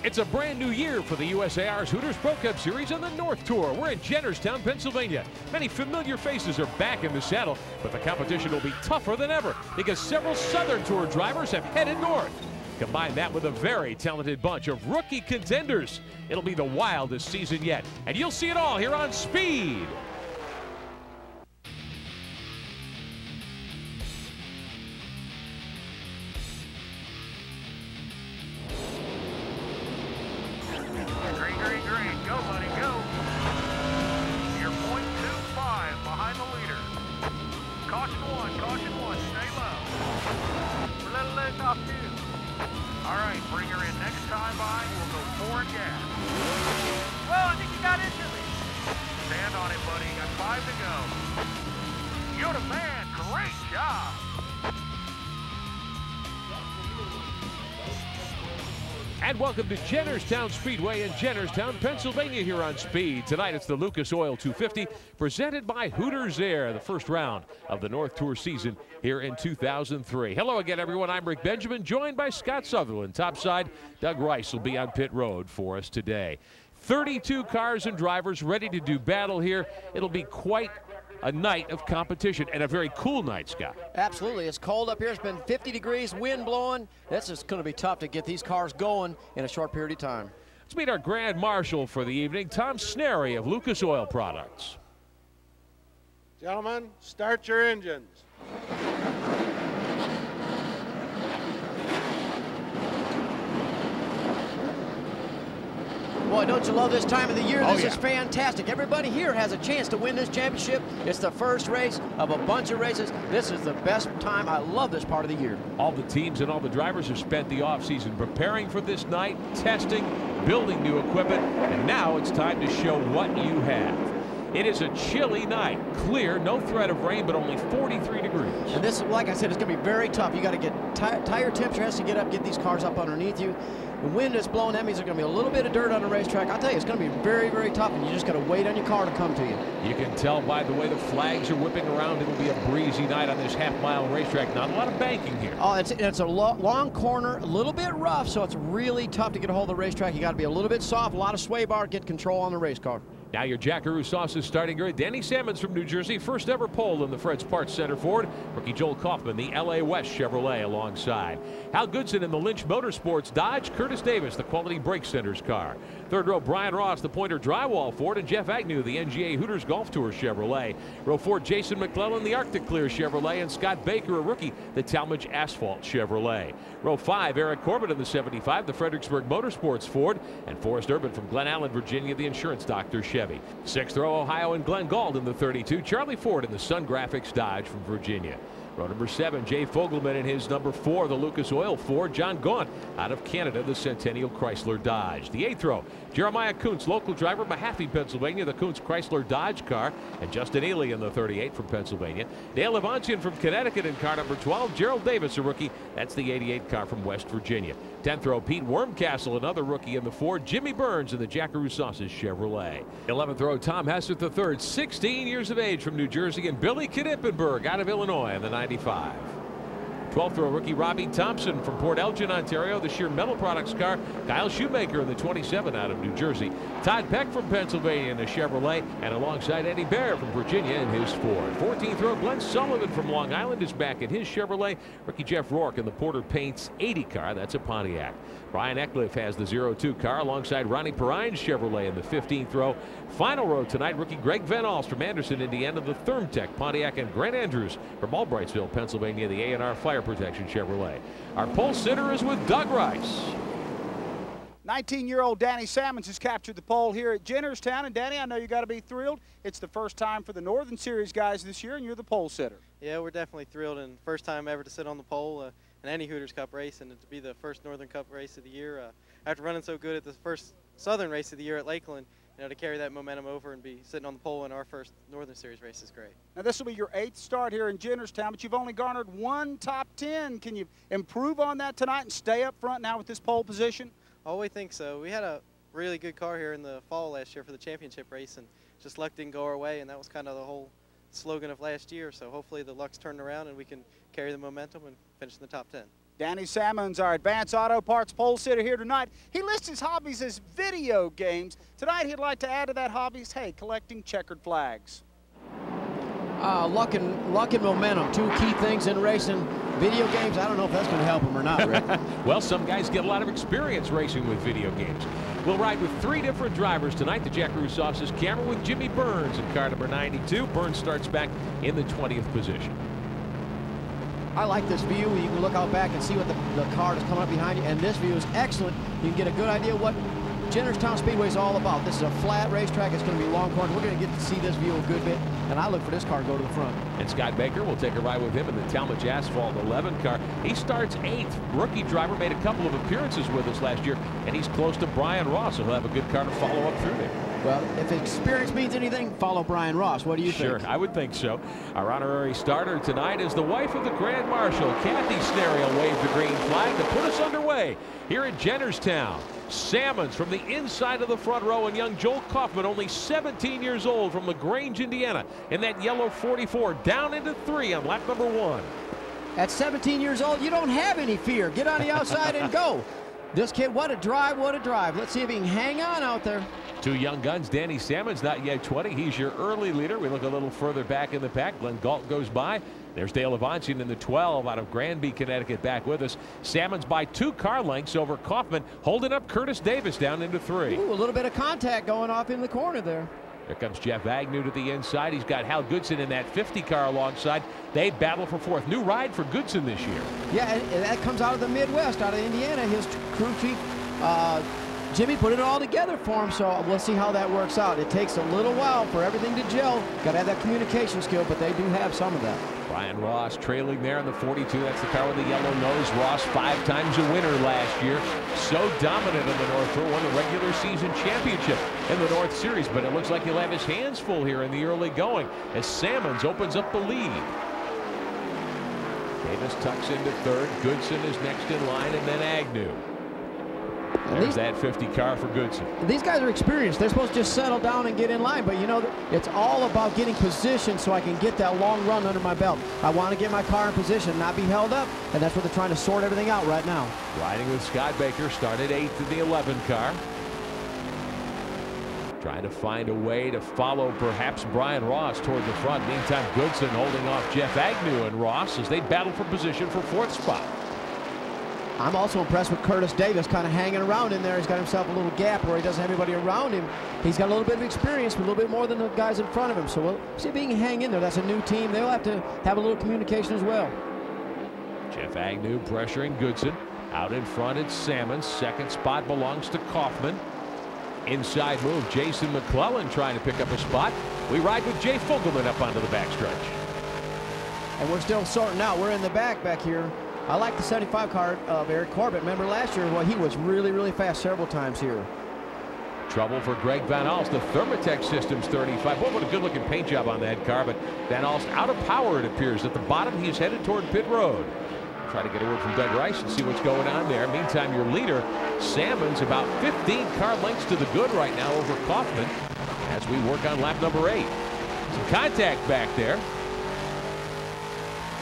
It's a brand new year for the USAR's Hooters Pro Cup Series on the North Tour. We're in Jennerstown, Pennsylvania. Many familiar faces are back in the saddle, but the competition will be tougher than ever because several Southern Tour drivers have headed north. Combine that with a very talented bunch of rookie contenders. It'll be the wildest season yet, and you'll see it all here on Speed. Green, go buddy, go. You're .25 behind the leader. Caution one, stay low. We're a little less off too. All right, bring her in next time by, we'll go forward gas. Whoa, I think you got into me. Stand on it, buddy, got 5 to go. You're the man, great job. And welcome to Jennerstown Speedway in Jennerstown, Pennsylvania here on Speed. Tonight it's the Lucas Oil 250 presented by Hooters Air, the first round of the North Tour season here in 2003. Hello again, everyone. I'm Rick Benjamin, joined by Scott Sutherland. Topside, Doug Rice will be on pit road for us today. 32 cars and drivers ready to do battle here. It'll be quite a night of competition and a very cool night, Scott. Absolutely. It's cold up here. It's been 50 degrees, wind blowing. That's just going to be tough to get these cars going in a short period of time. Let's meet our Grand Marshal for the evening, Tom Snary of Lucas Oil Products. Gentlemen, start your engines. Boy, don't you love this time of the year? This yeah. is fantastic. Everybody here has a chance to win this championship. It's the first race of a bunch of races. This is the best time. I love this part of the year. All the teams and all the drivers have spent the offseason preparing for this night, testing, building new equipment, and now it's time to show what you have. It is a chilly night, clear, no threat of rain, but only 43 degrees. And this, like I said, it's going to be very tough. You got to get tire temperature has to get up, get these cars up underneath you. The wind is blowing. That means there's going to be a little bit of dirt on the racetrack. I'll tell you, it's going to be very, very tough, and you just got to wait on your car to come to you. You can tell by the way the flags are whipping around. It'll be a breezy night on this half-mile racetrack. Not a lot of banking here. Oh, it's a long corner, a little bit rough, so it's really tough to get a hold of the racetrack. You got to be a little bit soft, a lot of sway bar, get control on the race car. Now your Jackaroo Sauce's starting grid. Danny Salmons from New Jersey, first ever pole in the Fred's Parts Center Ford. Rookie Joel Kaufman, the LA West Chevrolet alongside. Hal Goodson in the Lynch Motorsports Dodge. Curtis Davis, the Quality Brake Centers car. Third row, Brian Ross, the Pointer Drywall Ford, and Jeff Agnew, the NGA Hooters Golf Tour Chevrolet. Row 4, Jason McClellan, the Arctic Clear Chevrolet, and Scott Baker, a rookie, the Talmadge Asphalt Chevrolet. Row 5, Eric Corbett in the 75, the Fredericksburg Motorsports Ford, and Forrest Urban from Glen Allen, Virginia, the Insurance Doctor Chevy. 6th row, Ohio, and Glenn Gauld in the 32, Charlie Ford in the Sun Graphics Dodge from Virginia. Row number 7, Jay Fogelman in his number 4, the Lucas Oil Ford. John Gaunt out of Canada, the Centennial Chrysler Dodge. The 8th row, Jeremiah Kuntz, local driver, Mahaffey, Pennsylvania, the Kuntz Chrysler Dodge car. And Justin Ely in the 38 from Pennsylvania. Dale Levantian from Connecticut in car number 12. Gerald Davis, a rookie. That's the 88 car from West Virginia. 10th row, Pete Wormcastle, another rookie in the Ford. Jimmy Burns in the Jackaroo Sauces Chevrolet. 11th row, Tom Hessert III, 16 years of age from New Jersey. And Billy Knippenberg out of Illinois in the 95. 12th row, rookie Robbie Thompson from Port Elgin, Ontario, the Sheer Metal Products car. Kyle Shoemaker in the 27 out of New Jersey. Todd Peck from Pennsylvania in the Chevrolet, and alongside Eddie Bear from Virginia in his Ford. 14th row, Glenn Sullivan from Long Island is back in his Chevrolet. Rookie Jeff Rourke in the Porter Paints 80 car. That's a Pontiac. Brian Eckliff has the 02 car alongside Ronnie Perrine's Chevrolet in the 15th row. Final row tonight, rookie Greg Van Alst from Anderson, Indiana, the Thermtech Pontiac, and Grant Andrews from Albrightsville, Pennsylvania, the A&R Fire Protection Chevrolet. Our pole sitter is with Doug Rice. 19-year-old Danny Salmons has captured the pole here at Jennerstown. And Danny, I know you got to be thrilled. It's the first time for the Northern Series guys this year, and you're the pole sitter. Yeah, we're definitely thrilled, and first time ever to sit on the pole in any Hooters Cup race, and to be the first Northern Cup race of the year. After running so good at the first Southern race of the year at Lakeland, to carry that momentum over and be sitting on the pole in our first Northern Series race is great. Now, this will be your 8th start here in Jennerstown, but you've only garnered 1 top 10. Can you improve on that tonight and stay up front now with this pole position? Oh, we think so. We had a really good car here in the fall last year for the championship race, and just luck didn't go our way, and that was kind of the whole slogan of last year. So hopefully the luck's turned around and we can carry the momentum and finish in the top 10. Danny Salmons, our Advanced Auto Parts pole sitter here tonight. He lists his hobbies as video games. Tonight he'd like to add to that hobbies, hey, collecting checkered flags. Luck and momentum, two key things in racing. Video games, I don't know if that's going to help him or not, Rick. Well, some guys get a lot of experience racing with video games. We'll ride with 3 different drivers tonight. The Jack Rusos's camera with Jimmy Burns in car number 92. Burns starts back in the 20th position. I like this view. You can look out back and see what the car is coming up behind you, and this view is excellent. You can get a good idea what Jennerstown Speedway is all about. This is a flat racetrack. It's going to be long corners. We're going to get to see this view a good bit, and I look for this car to go to the front. And Scott Baker will take a ride with him in the Talmadge Asphalt 11 car. He starts 8th. Rookie driver, made a couple of appearances with us last year, and he's close to Brian Ross. He'll have a good car to follow up through there. Well, if experience means anything, follow Brian Ross. What do you think? Sure, I would think so. Our honorary starter tonight is the wife of the Grand Marshal. Kathy Snariel waved the green flag to put us underway here at Jennerstown. Salmons from the inside of the front row, and young Joel Kaufman, only 17 years old, from LaGrange, Indiana, in that yellow 44, down into 3 on lap number 1. At 17 years old, you don't have any fear. Get on the outside and go. This kid, what a drive, what a drive. Let's see if he can hang on out there. 2 young guns. Danny Salmons, not yet 20. He's your early leader. We look a little further back in the pack. Glenn Galt goes by. There's Dale Avancian in the 12 out of Granby, Connecticut, back with us. Salmons by 2 car lengths over Kaufman, holding up Curtis Davis down into 3. Ooh, a little bit of contact going off in the corner there. Here comes Jeff Agnew to the inside. He's got Hal Goodson in that 50 car alongside. They battle for 4th. New ride for Goodson this year. Yeah, and that comes out of the Midwest, out of Indiana. His crew chief, Jimmy, put it all together for him, so we'll see how that works out. It takes a little while for everything to gel. Got to have that communication skill, but they do have some of that. Brian Ross trailing there in the 42. That's the car with the yellow nose. Ross 5 times a winner last year. So dominant in the North Tour. Won the regular season championship in the North Series, but it looks like he'll have his hands full here in the early going as Salmons opens up the lead. Davis tucks into 3rd. Goodson is next in line, and then Agnew. There's that 50 car for Goodson. These guys are experienced. They're supposed to just settle down and get in line, but you know, it's all about getting position so I can get that long run under my belt. I want to get my car in position, not be held up, and that's what they're trying to sort everything out right now. Riding with Scott Baker, started 8th in the 11 car. Trying to find a way to follow perhaps Brian Ross toward the front. Meantime, Goodson holding off Jeff Agnew and Ross as they battle for position for 4th spot. I'm also impressed with Curtis Davis, kind of hanging around in there. He's got himself a little gap where he doesn't have anybody around him. He's got a little bit of experience, a little bit more than the guys in front of him. So we'll see if he can hang in there. That's a new team. They'll have to have a little communication as well. Jeff Agnew pressuring Goodson. Out in front, it's Salmons. 2nd spot belongs to Kaufman. Inside move, Jason McClellan trying to pick up a spot. We ride with Jay Fogelman up onto the backstretch. And we're still sorting out. We're in the back here. I like the 75 car of Eric Corbett. Remember last year, well, he was really, really fast several times here. Trouble for Greg Van Alst. The Thermatech Systems 35. Boy, what a good-looking paint job on that car. But Van Alst out of power, it appears. At the bottom, he's headed toward pit road. Try to get a word from Doug Rice and see what's going on there. Meantime, your leader, Salmons, about 15 car lengths to the good right now over Kaufman as we work on lap number 8. Some contact back there.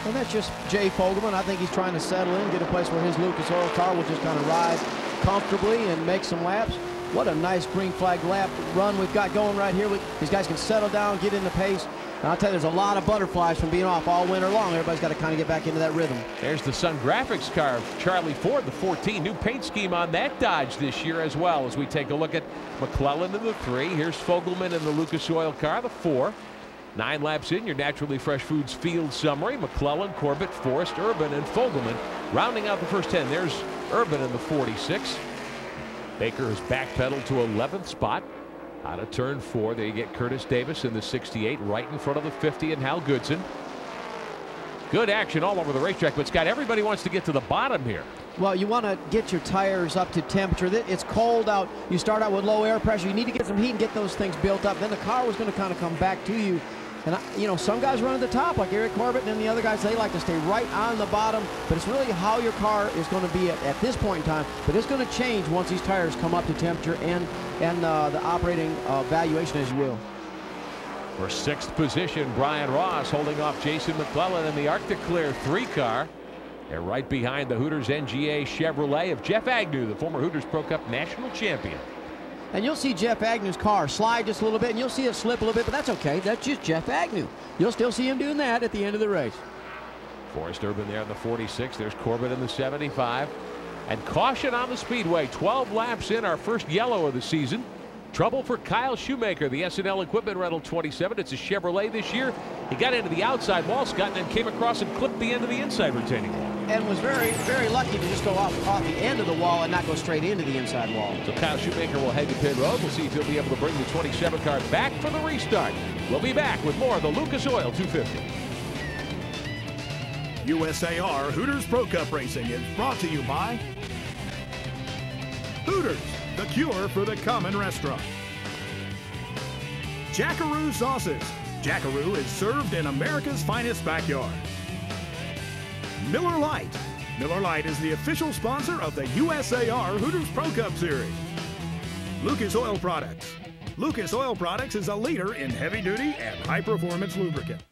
And that's just Jay Fogelman. I think he's trying to settle in, get a place where his Lucas Oil car will just kind of ride comfortably and make some laps. What a nice green flag lap run we've got going right here. These guys can settle down, get into pace. And I'll tell you, there's a lot of butterflies from being off all winter long. Everybody's got to kind of get back into that rhythm. There's the Sun Graphics car of Charlie Ford, the 14. New paint scheme on that Dodge this year as well, as we take a look at McClellan in the 3. Here's Fogelman in the Lucas Oil car, the 4. 9 laps in, your Naturally Fresh Foods field summary. McClellan, Corbett, Forrest, Urban, and Fogelman rounding out the first 10. There's Urban in the 46. Baker has backpedaled to 11th spot. Out of turn 4, there you get Curtis Davis in the 68, right in front of the 50 and Hal Goodson. Good action all over the racetrack, but Scott, everybody wants to get to the bottom here. Well, you want to get your tires up to temperature. It's cold out. You start out with low air pressure. You need to get some heat and get those things built up. Then the car was going to kind of come back to you. And, you know, some guys run at the top, like Eric Corbett, and then the other guys, they like to stay right on the bottom. But it's really how your car is going to be at this point in time. But it's going to change once these tires come up to temperature and the operating valuation, as you will. For 6th position, Brian Ross holding off Jason McClellan in the Arctic Clear 3 car. They're right behind the Hooters NGA Chevrolet of Jeff Agnew, the former Hooters Pro Cup national champion. And you'll see Jeff Agnew's car slide just a little bit, and you'll see it slip a little bit, but that's okay. That's just Jeff Agnew. You'll still see him doing that at the end of the race. Forrest Urban there in the 46. There's Corbett in the 75. And caution on the speedway. 12 laps in, our first yellow of the season. Trouble for Kyle Shoemaker, the S&L Equipment Rental 27. It's a Chevrolet this year. He got into the outside wall, Scott, and then came across and clipped the end of the inside retaining wall. And was very, very lucky to just go off the end of the wall and not go straight into the inside wall. So Kyle Shoemaker will head to pit road. We'll see if he'll be able to bring the 27 car back for the restart. We'll be back with more of the Lucas Oil 250. USAR Hooters Pro Cup Racing is brought to you by Hooters, the cure for the common restaurant. Jackaroo Sauces. Jackaroo is served in America's finest backyard. Miller Lite. Miller Lite is the official sponsor of the USAR Hooters Pro Cup Series. Lucas Oil Products. Lucas Oil Products is a leader in heavy-duty and high-performance lubricant.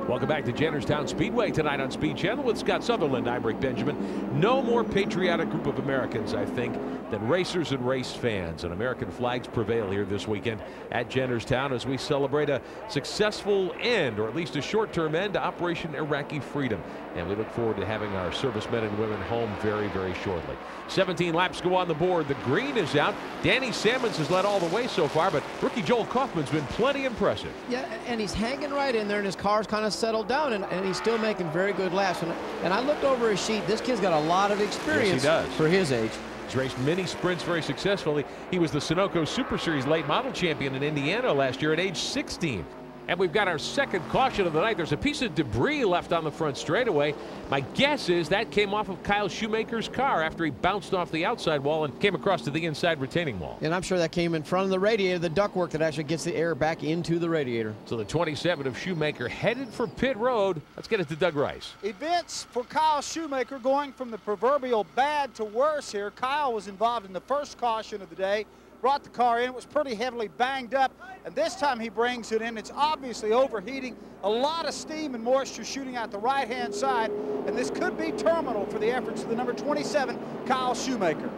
Welcome back to Jennerstown Speedway tonight on Speed Channel with Scott Sutherland. I'm Rick Benjamin. No more patriotic group of Americans, I think, than racers and race fans. And American flags prevail here this weekend at Jennerstown as we celebrate a successful end, or at least a short-term end, to Operation Iraqi Freedom. And we look forward to having our servicemen and women home very, very shortly. 17 laps go on the board. The green is out. Danny Sammons has led all the way so far, but rookie Joel Kaufman's been plenty impressive. Yeah, and he's hanging right in there, and his car's kind of settled down, and he's still making very good laps. And I looked over his sheet. This kid's got a lot of experience. Yes, he does. For his age. He's raced many sprints very successfully. He was the Sunoco Super Series late model champion in Indiana last year at age 16. And we've got our second caution of the night. There's a piece of debris left on the front straightaway. My guess is that came off of Kyle Shoemaker's car after he bounced off the outside wall and came across to the inside retaining wall. And I'm sure that came in front of the radiator, the ductwork that actually gets the air back into the radiator. So the 27 of Shoemaker headed for pit road. Let's get it to Doug Rice. Events for Kyle Shoemaker going from the proverbial bad to worse here. Kyle was involved in the first caution of the day. Brought the car in. It was pretty heavily banged up, and this time he brings it in. It's obviously overheating. A lot of steam and moisture shooting out the right-hand side, and this could be terminal for the efforts of the number 27, Kyle Shoemaker.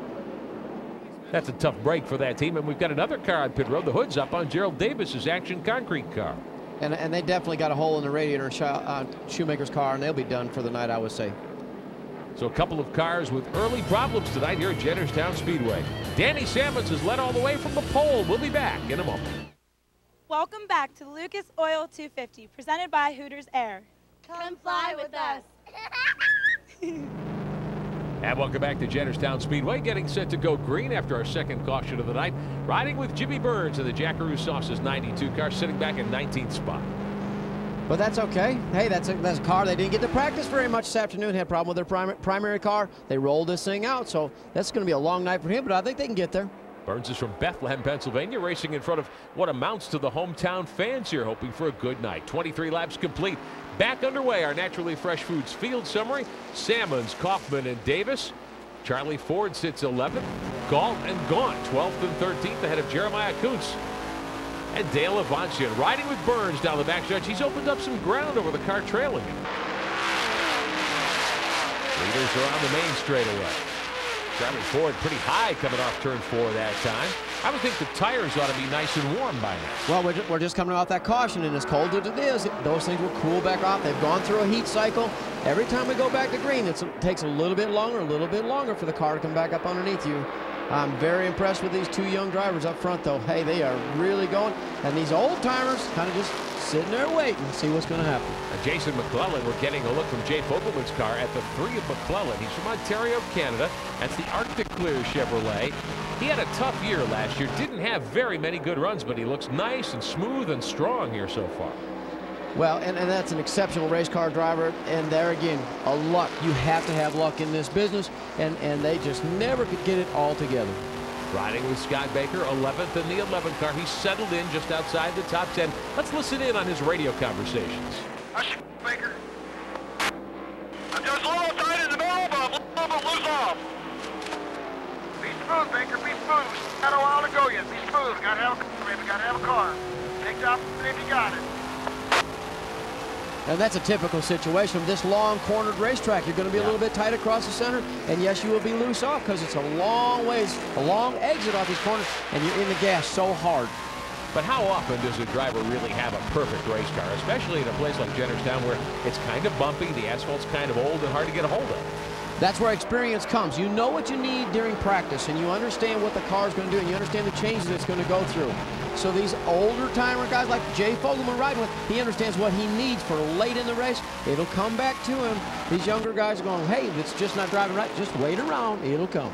That's a tough break for that team, and we've got another car on pit road. The hood's up on Gerald Davis's Action Concrete car. And they definitely got a hole in the radiator on Shoemaker's car, and they'll be done for the night, I would say. So a couple of cars with early problems tonight here at Jennerstown Speedway. Danny Sammons has led all the way from the pole. We'll be back in a moment. Welcome back to Lucas Oil 250, presented by Hooters Air. Come fly with us. And welcome back to Jennerstown Speedway, getting set to go green after our second caution of the night. Riding with Jimmy Burns in the Jackaroo Sauces 92 car, sitting back in 19th spot. But that's okay. Hey, that's a car they didn't get to practice very much this afternoon. Had a problem with their primary car. They rolled this thing out, so that's going to be a long night for him, but I think they can get there. Burns is from Bethlehem, Pennsylvania, racing in front of what amounts to the hometown fans here, hoping for a good night. 23 laps complete. Back underway, our Naturally Fresh Foods field summary. Sammons, Kaufman, and Davis. Charlie Ford sits 11th. Galt and Gaunt 12th and 13th ahead of Jeremiah Kuntz. And Dale Avancian riding with Burns down the backstretch. He's opened up some ground over the car trailing him. Leaders are on the main straightaway. Charlie Ford pretty high coming off turn 4 that time. I would think the tires ought to be nice and warm by now. Well, we're just coming off that caution, and as cold as it is, those things will cool back off. They've gone through a heat cycle. Every time we go back to green, it takes a little bit longer for the car to come back up underneath you. I'm very impressed with these two young drivers up front, though. Hey, they are really going. And these old-timers kind of just sitting there waiting to see what's going to happen. Jason McClellan, we're getting a look from Jay Fogelman's car at the 3 of McClellan. He's from Ontario, Canada. That's the Arctic Clear Chevrolet. He had a tough year last year. Didn't have very many good runs, but he looks nice and smooth and strong here so far. Well, and that's an exceptional race car driver, and there again, a luck. You have to have luck in this business, and they just never could get it all together. Riding with Scott Baker, 11th in the 11 car. He's settled in just outside the top 10. Let's listen in on his radio conversations. Baker. I'm just a little tight in the middle, but a little bit loose off. Be smooth, Baker, be smooth. We got a while to go yet. Be smooth. Gotta have a car, baby. Gotta have a car. Take top if you got it. And that's a typical situation of this long cornered racetrack. You're going to be a little bit tight across the center, and yes, you will be loose off because it's a long ways, a long exit off these corners, and you're in the gas so hard. But how often does a driver really have a perfect race car, especially in a place like Jennerstown where it's kind of bumpy, the asphalt's kind of old and hard to get a hold of? That's where experience comes. You know what you need during practice, and you understand what the car's going to do, and you understand the changes it's going to go through. So these older timer guys like Jay Fogelman riding with, he understands what he needs for late in the race. It'll come back to him. These younger guys are going, hey, it's just not driving right. Just wait around. It'll come.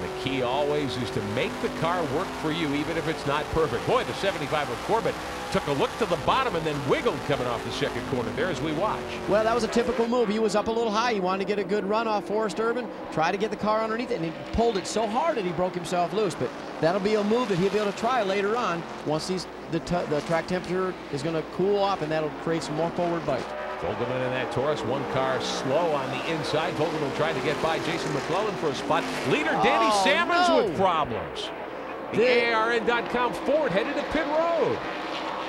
The key always is to make the car work for you, even if it's not perfect. Boy, the 75 of Corbett took a look to the bottom and then wiggled coming off the second corner there as we watch. Well, that was a typical move. He was up a little high. He wanted to get a good run off Forrest Urban, try to get the car underneath it, and he pulled it so hard that he broke himself loose. But that'll be a move that he'll be able to try later on once the track temperature is going to cool off, and that'll create some more forward bite. Fogelman in that Taurus, one car slow on the inside. Fogelman tried to get by Jason McClellan for a spot. Leader Danny Salmons with problems. The ARN.com Ford headed to pit road.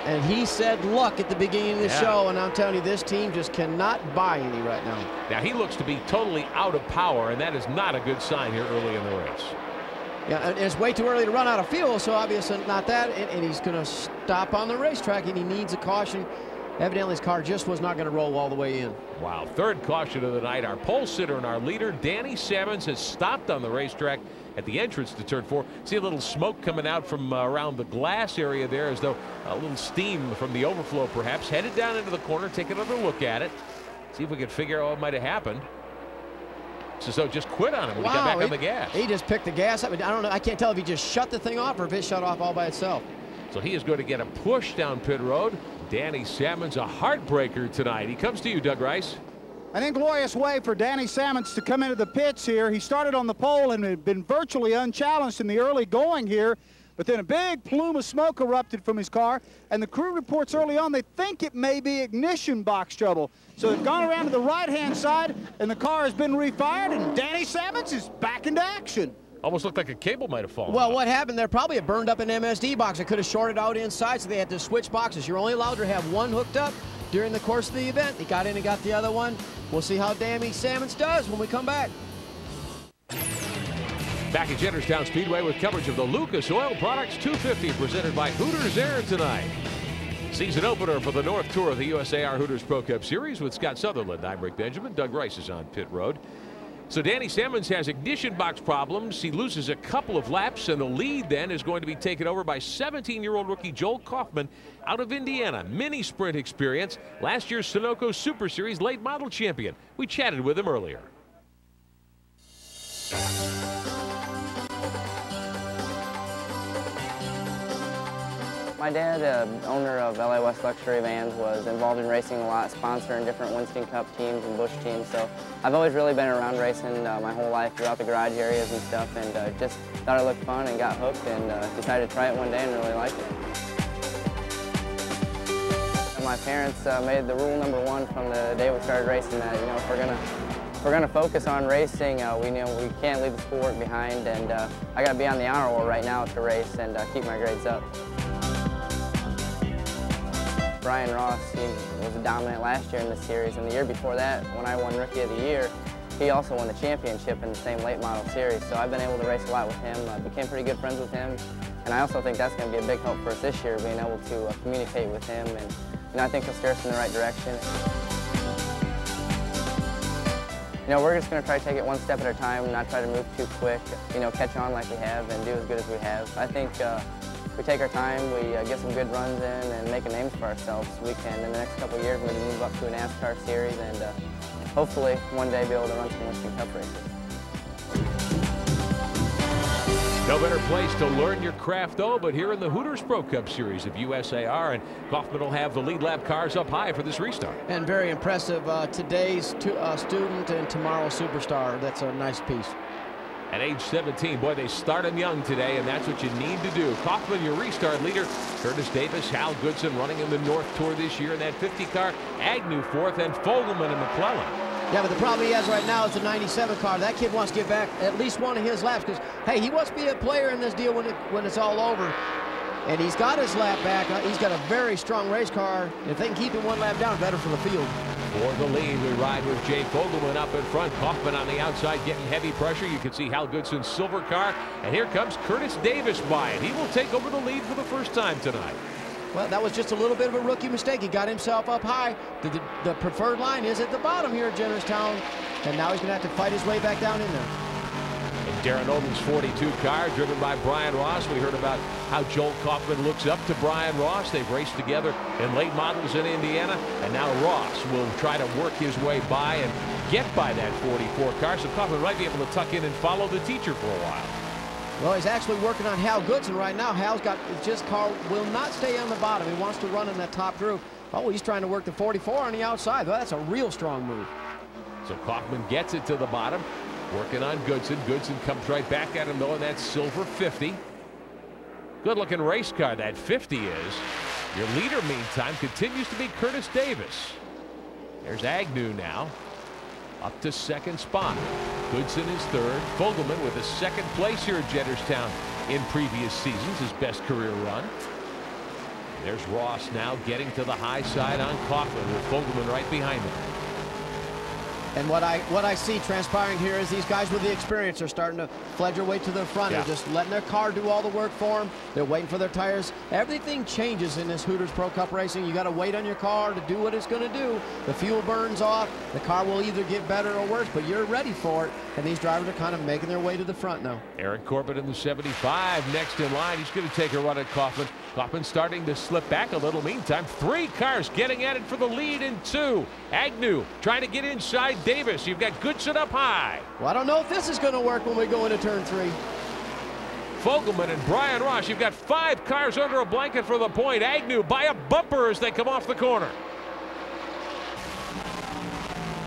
And he said luck at the beginning of the show, and I'm telling you, this team just cannot buy any right now. Now he looks to be totally out of power, and that is not a good sign here early in the race. Yeah, and it's way too early to run out of fuel, so obviously not that, and he's going to stop on the racetrack, and he needs a caution. Evidently, his car just was not going to roll all the way in. Wow, third caution of the night. Our pole sitter and our leader, Danny Salmons, has stopped on the racetrack at the entrance to turn 4. See a little smoke coming out from around the glass area there, as though a little steam from the overflow perhaps. Headed down into the corner, take another look at it. See if we can figure out what might have happened. So just quit on him when he got back on the gas. He just picked the gas up. I don't know. I can't tell if he just shut the thing off or if it shut off all by itself. So he is going to get a push down pit road. Danny Salmons, a heartbreaker tonight. He comes to you, Doug Rice. An inglorious way for Danny Salmons to come into the pits here. He started on the pole and had been virtually unchallenged in the early going here, but then a big plume of smoke erupted from his car, and the crew reports early on they think it may be ignition box trouble. So they've gone around to the right-hand side, and the car has been refired, and Danny Salmons is back into action. Almost looked like a cable might have fallen. Well, what happened there? Probably it burned up an MSD box. It could have shorted out inside, so they had to switch boxes. You're only allowed to have one hooked up during the course of the event. He got in and got the other one. We'll see how Danny Salmons does when we come back. Back at Jennerstown Speedway with coverage of the Lucas Oil Products 250 presented by Hooters Air tonight. Season opener for the North Tour of the USAR Hooters Pro Cup Series with Scott Sutherland. I'm Rick Benjamin. Doug Rice is on pit road. So Danny Salmons has ignition box problems. He loses a couple of laps, and the lead then is going to be taken over by 17-year-old rookie Joel Kaufman out of Indiana. Mini sprint experience. Last year's Sunoco Super Series late model champion. We chatted with him earlier. My dad, owner of LA West Luxury Vans, was involved in racing a lot, sponsoring different Winston Cup teams and Busch teams. So I've always really been around racing my whole life throughout the garage areas and stuff, and just thought it looked fun and got hooked and decided to try it one day and really liked it. And my parents made the rule #1 from the day we started racing that, you know, if we're gonna focus on racing, we can't leave the schoolwork behind, and I got to be on the honor roll right now to race and keep my grades up. Brian Ross, he was dominant last year in the series, and the year before that, when I won Rookie of the Year, he also won the championship in the same late model series. So I've been able to race a lot with him, became pretty good friends with him, and I also think that's going to be a big help for us this year, being able to communicate with him, and I think he'll steer us in the right direction. We're just going to try to take it one step at a time, not try to move too quick, catch on like we have and do as good as we have. I think we take our time, we get some good runs in and make a name for ourselves. We can, in the next couple of years, maybe move up to a NASCAR series and hopefully one day be able to run some Winston Cup races. No better place to learn your craft, though, but here in the Hooters Pro Cup Series of USAR, and Kaufman will have the lead lap cars up high for this restart. And very impressive, today's student and tomorrow's superstar. That's a nice piece. At age 17, boy, they start him young today, and that's what you need to do. Kaufman, your restart leader. Curtis Davis, Hal Goodson running in the North Tour this year in that 50 car. Agnew fourth, and Fogelman and McClellan. Yeah, but the problem he has right now is the 97 car. That kid wants to get back at least one of his laps because, hey, he wants to be a player in this deal when it's all over. And he's got his lap back. He's got a very strong race car. If they can keep him one lap down, better for the field. For the lead, we ride with Jay Fogelman up in front. Kaufman on the outside getting heavy pressure. You can see Hal Goodson's silver car. And here comes Curtis Davis by it. He will take over the lead for the first time tonight. Well, that was just a little bit of a rookie mistake. He got himself up high. The preferred line is at the bottom here at Jennerstown. And now he's going to have to fight his way back down in there. Darren Oden's 42 car driven by Brian Ross. We heard about how Joel Kaufman looks up to Brian Ross. They've raced together in late models in Indiana, and now Ross will try to work his way by and get by that 44 car, so Kaufman might be able to tuck in and follow the teacher for a while. Well, he's actually working on Hal Goodson right now. Hal's got his car will not stay on the bottom. He wants to run in that top group. Oh, he's trying to work the 44 on the outside. Well, that's a real strong move. So Kaufman gets it to the bottom. Working on Goodson. Goodson comes right back at him, though, in that silver 50. Good-looking race car, that 50 is. Your leader, meantime, continues to be Curtis Davis. There's Agnew now, up to second spot. Goodson is third. Fogelman with a second place here at Jennerstown in previous seasons, his best career run. There's Ross now getting to the high side on Kaufman, with Fogelman right behind him. And what I see transpiring here is these guys with the experience are starting to fledge their way to the front. Yeah. They're just letting their car do all the work for them. They're waiting for their tires. Everything changes in this Hooters Pro Cup racing. You got to wait on your car to do what it's going to do. The fuel burns off. The car will either get better or worse, but you're ready for it. And these drivers are kind of making their way to the front now. Eric Corbett in the 75 next in line. He's going to take a run at Kaufman. Kaufman starting to slip back a little. Meantime, 3 cars getting at it for the lead in 2. Agnew trying to get inside Davis. You've got Goodson up high. Well, I don't know if this is going to work when we go into turn 3. Fogelman and Brian Ross. You've got 5 cars under a blanket for the point. Agnew by a bumper as they come off the corner.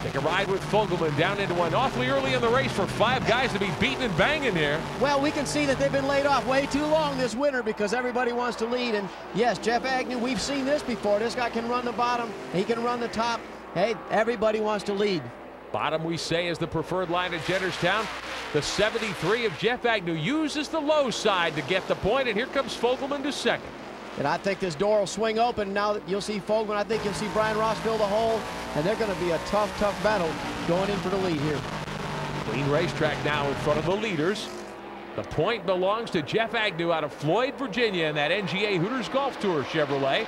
Take a ride with Fogelman down into one awfully early in the race for 5 guys to be beating and banging here. Well, we can see that they've been laid off way too long this winter because everybody wants to lead. And yes, Jeff Agnew, we've seen this before. This guy can run the bottom. He can run the top. Hey, everybody wants to lead. Bottom, we say, is the preferred line at Jennerstown. The 73 of Jeff Agnew uses the low side to get the point, and here comes Fogelman to second. And I think this door will swing open. Now that you'll see Fogelman, I think you'll see Brian Ross fill the hole, and they're going to be a tough, tough battle going in for the lead here. Clean racetrack now in front of the leaders. The point belongs to Jeff Agnew out of Floyd, Virginia, in that NGA Hooters Golf Tour Chevrolet.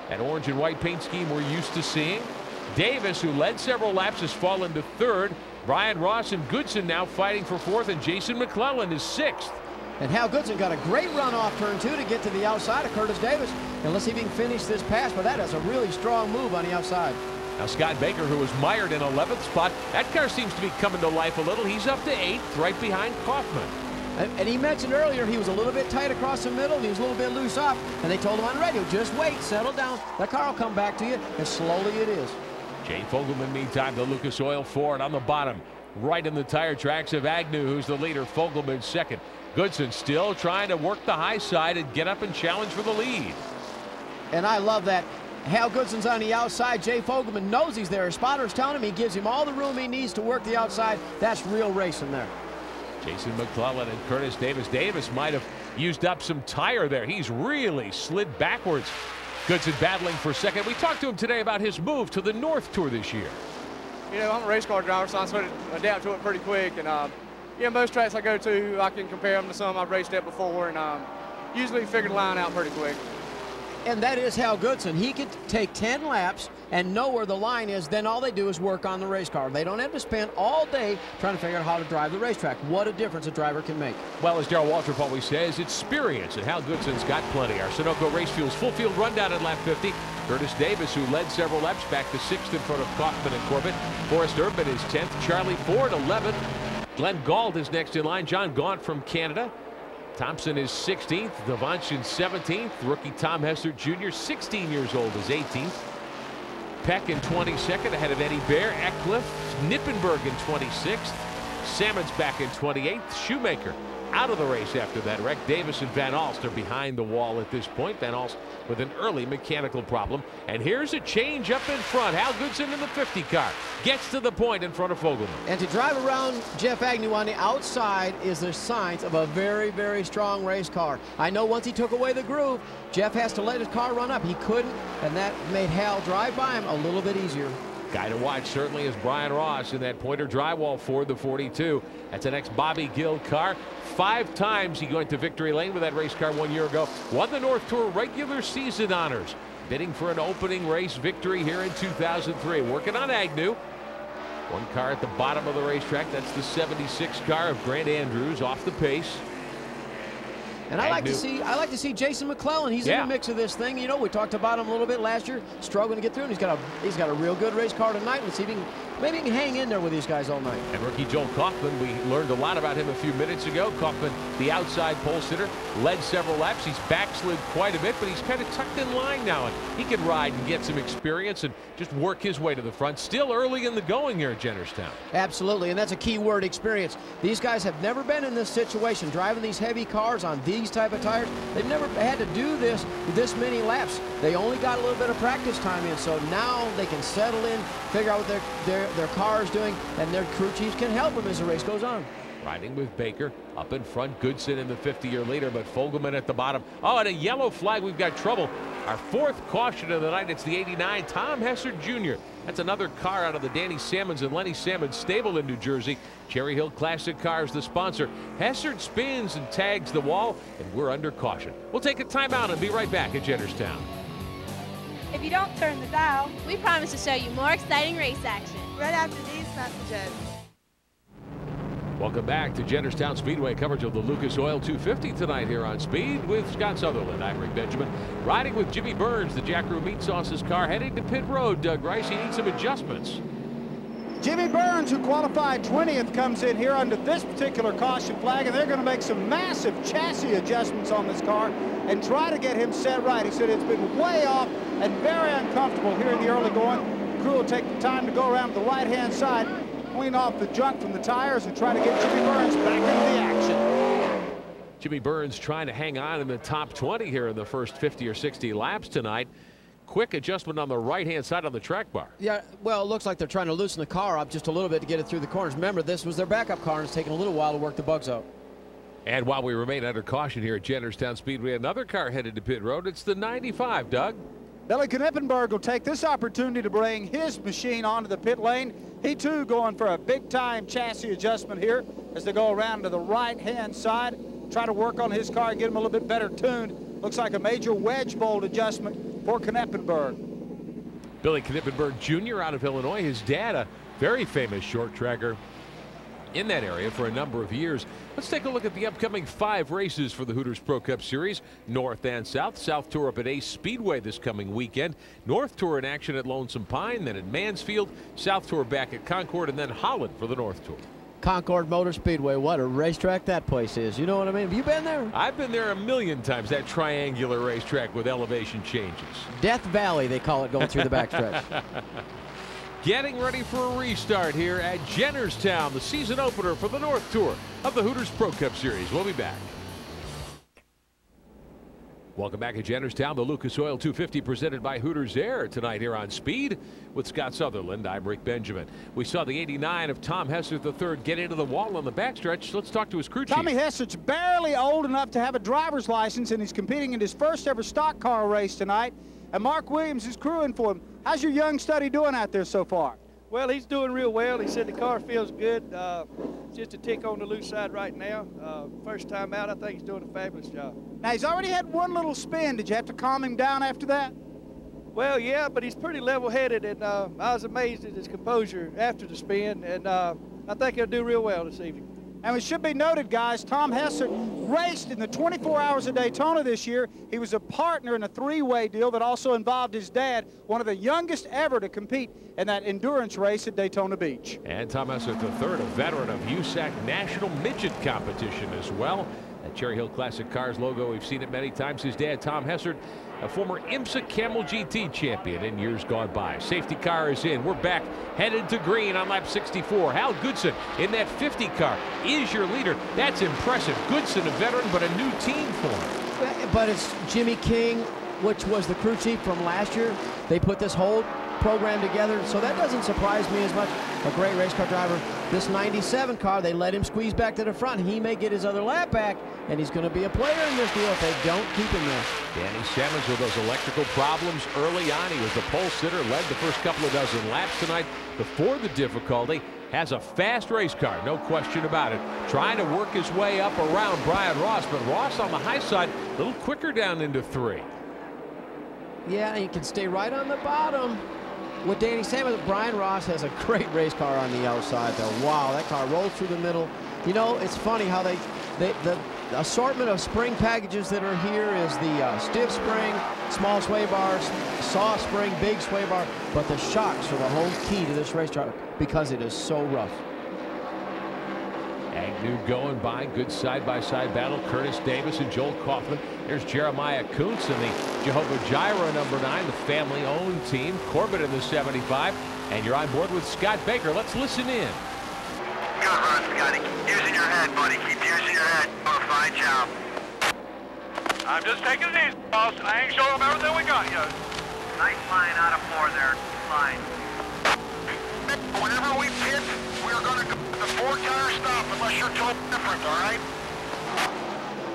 That orange and white paint scheme we're used to seeing. Davis, who led several laps, has fallen to third. Brian Ross and Goodson now fighting for fourth, and Jason McClellan is sixth. And Hal Goodson got a great run off turn 2 to get to the outside of Curtis Davis. And let's see if he can finish this pass, but that is a really strong move on the outside. Now Scott Baker, who was mired in 11th spot, that car seems to be coming to life a little. He's up to 8th, right behind Kaufman. And he mentioned earlier he was a little bit tight across the middle, and he was a little bit loose off. And they told him on radio, just wait, settle down. The car will come back to you, and slowly it is. Jay Fogelman, meantime, the Lucas Oil Ford on the bottom, right in the tire tracks of Agnew, who's the leader. Fogelman second. Goodson still trying to work the high side and get up and challenge for the lead. And I love that. Hal Goodson's on the outside. Jay Fogelman knows he's there. His spotter's telling him he gives him all the room he needs to work the outside. That's real racing there. Jason McClellan and Curtis Davis. Davis might have used up some tire there. He's really slid backwards. Goodson battling for second. We talked to him today about his move to the North Tour this year. You know, I'm a race car driver, so I sort of adapt to it pretty quick. And, yeah, most tracks I go to, I can compare them to some I've raced at before, and usually figure the line out pretty quick. And that is Hal Goodson. He could take 10 laps and know where the line is. Then all they do is work on the race car. They don't have to spend all day trying to figure out how to drive the racetrack. What a difference a driver can make. Well, as Darrell Waltrip always says, experience, and Hal Goodson's got plenty. Our Sunoco Race Fuels full field rundown at lap 50. Curtis Davis, who led several laps, back to 6th in front of Kaufman and Corbett. Forrest Urban is 10th. Charlie Ford 11th. Glenn Gauld is next in line. John Gaunt from Canada. Thompson is 16th. Devanchin 17th. Rookie Tom Hester Jr., 16 years old, is 18th. Peck in 22nd ahead of Eddie Bear. Eckliff, Nippenberg in 26th. Salmon's back in 28th. Shoemaker out of the race after that wreck. Davis and Van Alst are behind the wall at this point. Van Alst with an early mechanical problem. And here's a change up in front. Hal Goodson in the 50 car gets to the point in front of Fogelman. And to drive around Jeff Agnew on the outside is the signs of a very, very strong race car. I know once he took away the groove, Jeff has to let his car run up. He couldn't, and that made Hal drive by him a little bit easier. Guy to watch certainly is Brian Ross in that Pointer drywall Ford, the 42. That's an ex-Bobby Gill car. 5 times he went to victory lane with that race car 1 year ago. Won the North Tour regular season honors. Bidding for an opening race victory here in 2003. Working on Agnew. One car at the bottom of the racetrack. That's the 76 car of Grant Andrews off the pace. And I like to see Jason McClellan. He's in the mix of this thing. You know, we talked about him a little bit last year, struggling to get through, and he's got a real good race car tonight. Let's see if maybe he can hang in there with these guys all night. And rookie Joel Kaufman, we learned a lot about him a few minutes ago. Kaufman, the outside pole sitter, led several laps. He's backslid quite a bit, but he's kind of tucked in line now, and he can ride and get some experience and just work his way to the front. Still early in the going here at Jennerstown. Absolutely, and that's a key word, experience. These guys have never been in this situation, driving these heavy cars on these type of tires. They've never had to do this many laps. They only got a little bit of practice time in, so now they can settle in, figure out what their car is doing, and their crew chiefs can help them as the race goes on. Riding with Baker up in front, Goodson in the 50-year leader, but Fogelman at the bottom. Oh, and a yellow flag. We've got trouble. Our 4th caution of the night. It's the 89 Tom Hessert Jr. That's another car out of the Danny Sammons and Lenny Sammons stable in New Jersey. Cherry Hill Classic Cars, the sponsor. Hessert spins and tags the wall, and we're under caution. We'll take a timeout and be right back at Jennerstown. If you don't turn the dial, we promise to show you more exciting race action right after these messages. Welcome back to Jennerstown Speedway. Coverage of the Lucas Oil 250 tonight here on Speed with Scott Sutherland. I'm Rick Benjamin. Riding with Jimmy Burns, the Jackaroo Meat Sauces car, heading to pit road. Doug Rice, he needs some adjustments. Jimmy Burns, who qualified 20th, comes in here under this particular caution flag, and they're going to make some massive chassis adjustments on this car and try to get him set right. He said it's been way off and very uncomfortable here in the early going. The crew will take the time to go around to the right-hand side, clean off the junk from the tires, and try to get Jimmy Burns back into the action. Jimmy Burns trying to hang on in the top 20 here in the first 50 or 60 laps tonight. Quick adjustment on the right-hand side on the track bar. Yeah, well, it looks like they're trying to loosen the car up just a little bit to get it through the corners. Remember, this was their backup car, and it's taking a little while to work the bugs out. And while we remain under caution here at Jennerstown Speedway, another car headed to pit road. It's the 95, Doug. Billy Knippenberg will take this opportunity to bring his machine onto the pit lane. He, too, going for a big-time chassis adjustment here as they go around to the right-hand side. Try to work on his car and get him a little bit better tuned. Looks like a major wedge bolt adjustment for Knippenberg. Billy Knippenberg Jr. out of Illinois. His dad, a very famous short tracker in that area for a number of years. Let's take a look at the upcoming 5 races for the Hooters Pro Cup Series, North and South. South Tour up at Ace Speedway this coming weekend. North Tour in action at Lonesome Pine, then at Mansfield. South Tour back at Concord, and then Holland for the North Tour. Concord Motor Speedway, what a racetrack that place is. You know what I mean? Have you been there? I've been there a million times, that triangular racetrack with elevation changes. Death Valley, they call it, going through the backstretch. Getting ready for a restart here at Jennerstown, the season opener for the North Tour of the Hooters Pro Cup Series. We'll be back. Welcome back at Jennerstown, the Lucas Oil 250 presented by Hooters Air tonight here on Speed with Scott Sutherland. I'm Rick Benjamin. We saw the 89 of Tom Hessert III get into the wall on the backstretch. Let's talk to his crew chief. Tommy Hessert's barely old enough to have a driver's license, and he's competing in his first ever stock car race tonight. And Mark Williams is crewing for him. How's your young studdy doing out there so far? Well, he's doing real well. He said the car feels good. Just a tick on the loose side right now. First time out, I think he's doing a fabulous job. Now, he's already had one little spin. Did you have to calm him down after that? Well, yeah, but he's pretty level-headed, and I was amazed at his composure after the spin, and I think he'll do real well this evening. And it should be noted, guys, Tom Hessert raced in the 24 Hours of Daytona this year. He was a partner in a 3-way deal that also involved his dad, one of the youngest ever to compete in that endurance race at Daytona Beach. And Tom Hessert III, a veteran of USAC National Midget Competition as well. That Cherry Hill Classic Cars logo, we've seen it many times. His dad, Tom Hessert, a former IMSA Camel GT champion in years gone by. Safety car is in. We're back headed to green on lap 64. Hal Goodson in that 50 car is your leader. That's impressive. Goodson, a veteran, but a new team for him. But it's Jimmy King, which was the crew chief from last year. They put this whole program together, so that doesn't surprise me as much. A great race car driver. This 97 car, they let him squeeze back to the front. He may get his other lap back, and he's going to be a player in this deal if they don't keep him there. Danny Sammons with those electrical problems early on. He was the pole sitter, led the first couple of dozen laps tonight before the difficulty. Has a fast race car, no question about it. Trying to work his way up around Brian Ross, but Ross on the high side, a little quicker down into 3. Yeah, he can stay right on the bottom. With Danny Sammons, Brian Ross has a great race car on the outside, though. Wow, that car rolls through the middle. You know, it's funny how the assortment of spring packages that are here is the stiff spring, small sway bars, soft spring, big sway bar, but the shocks are the whole key to this race car because it is so rough. Agnew going by, good side-by-side battle. Curtis Davis and Joel Kaufman. There's Jeremiah Kuntz in the Jehovah Jireh number 9, the family-owned team. Corbett in the 75, and you're on board with Scott Baker. Let's listen in. Good run, Scotty. Keep using your head, buddy. Keep using your head. Oh, fine job. I'm just taking it easy, boss. I ain't showing them everything we got yet. Nice line out of 4 there. Fine. Whenever we pit, we're going to go the 4-tire stop unless you're told different, all right?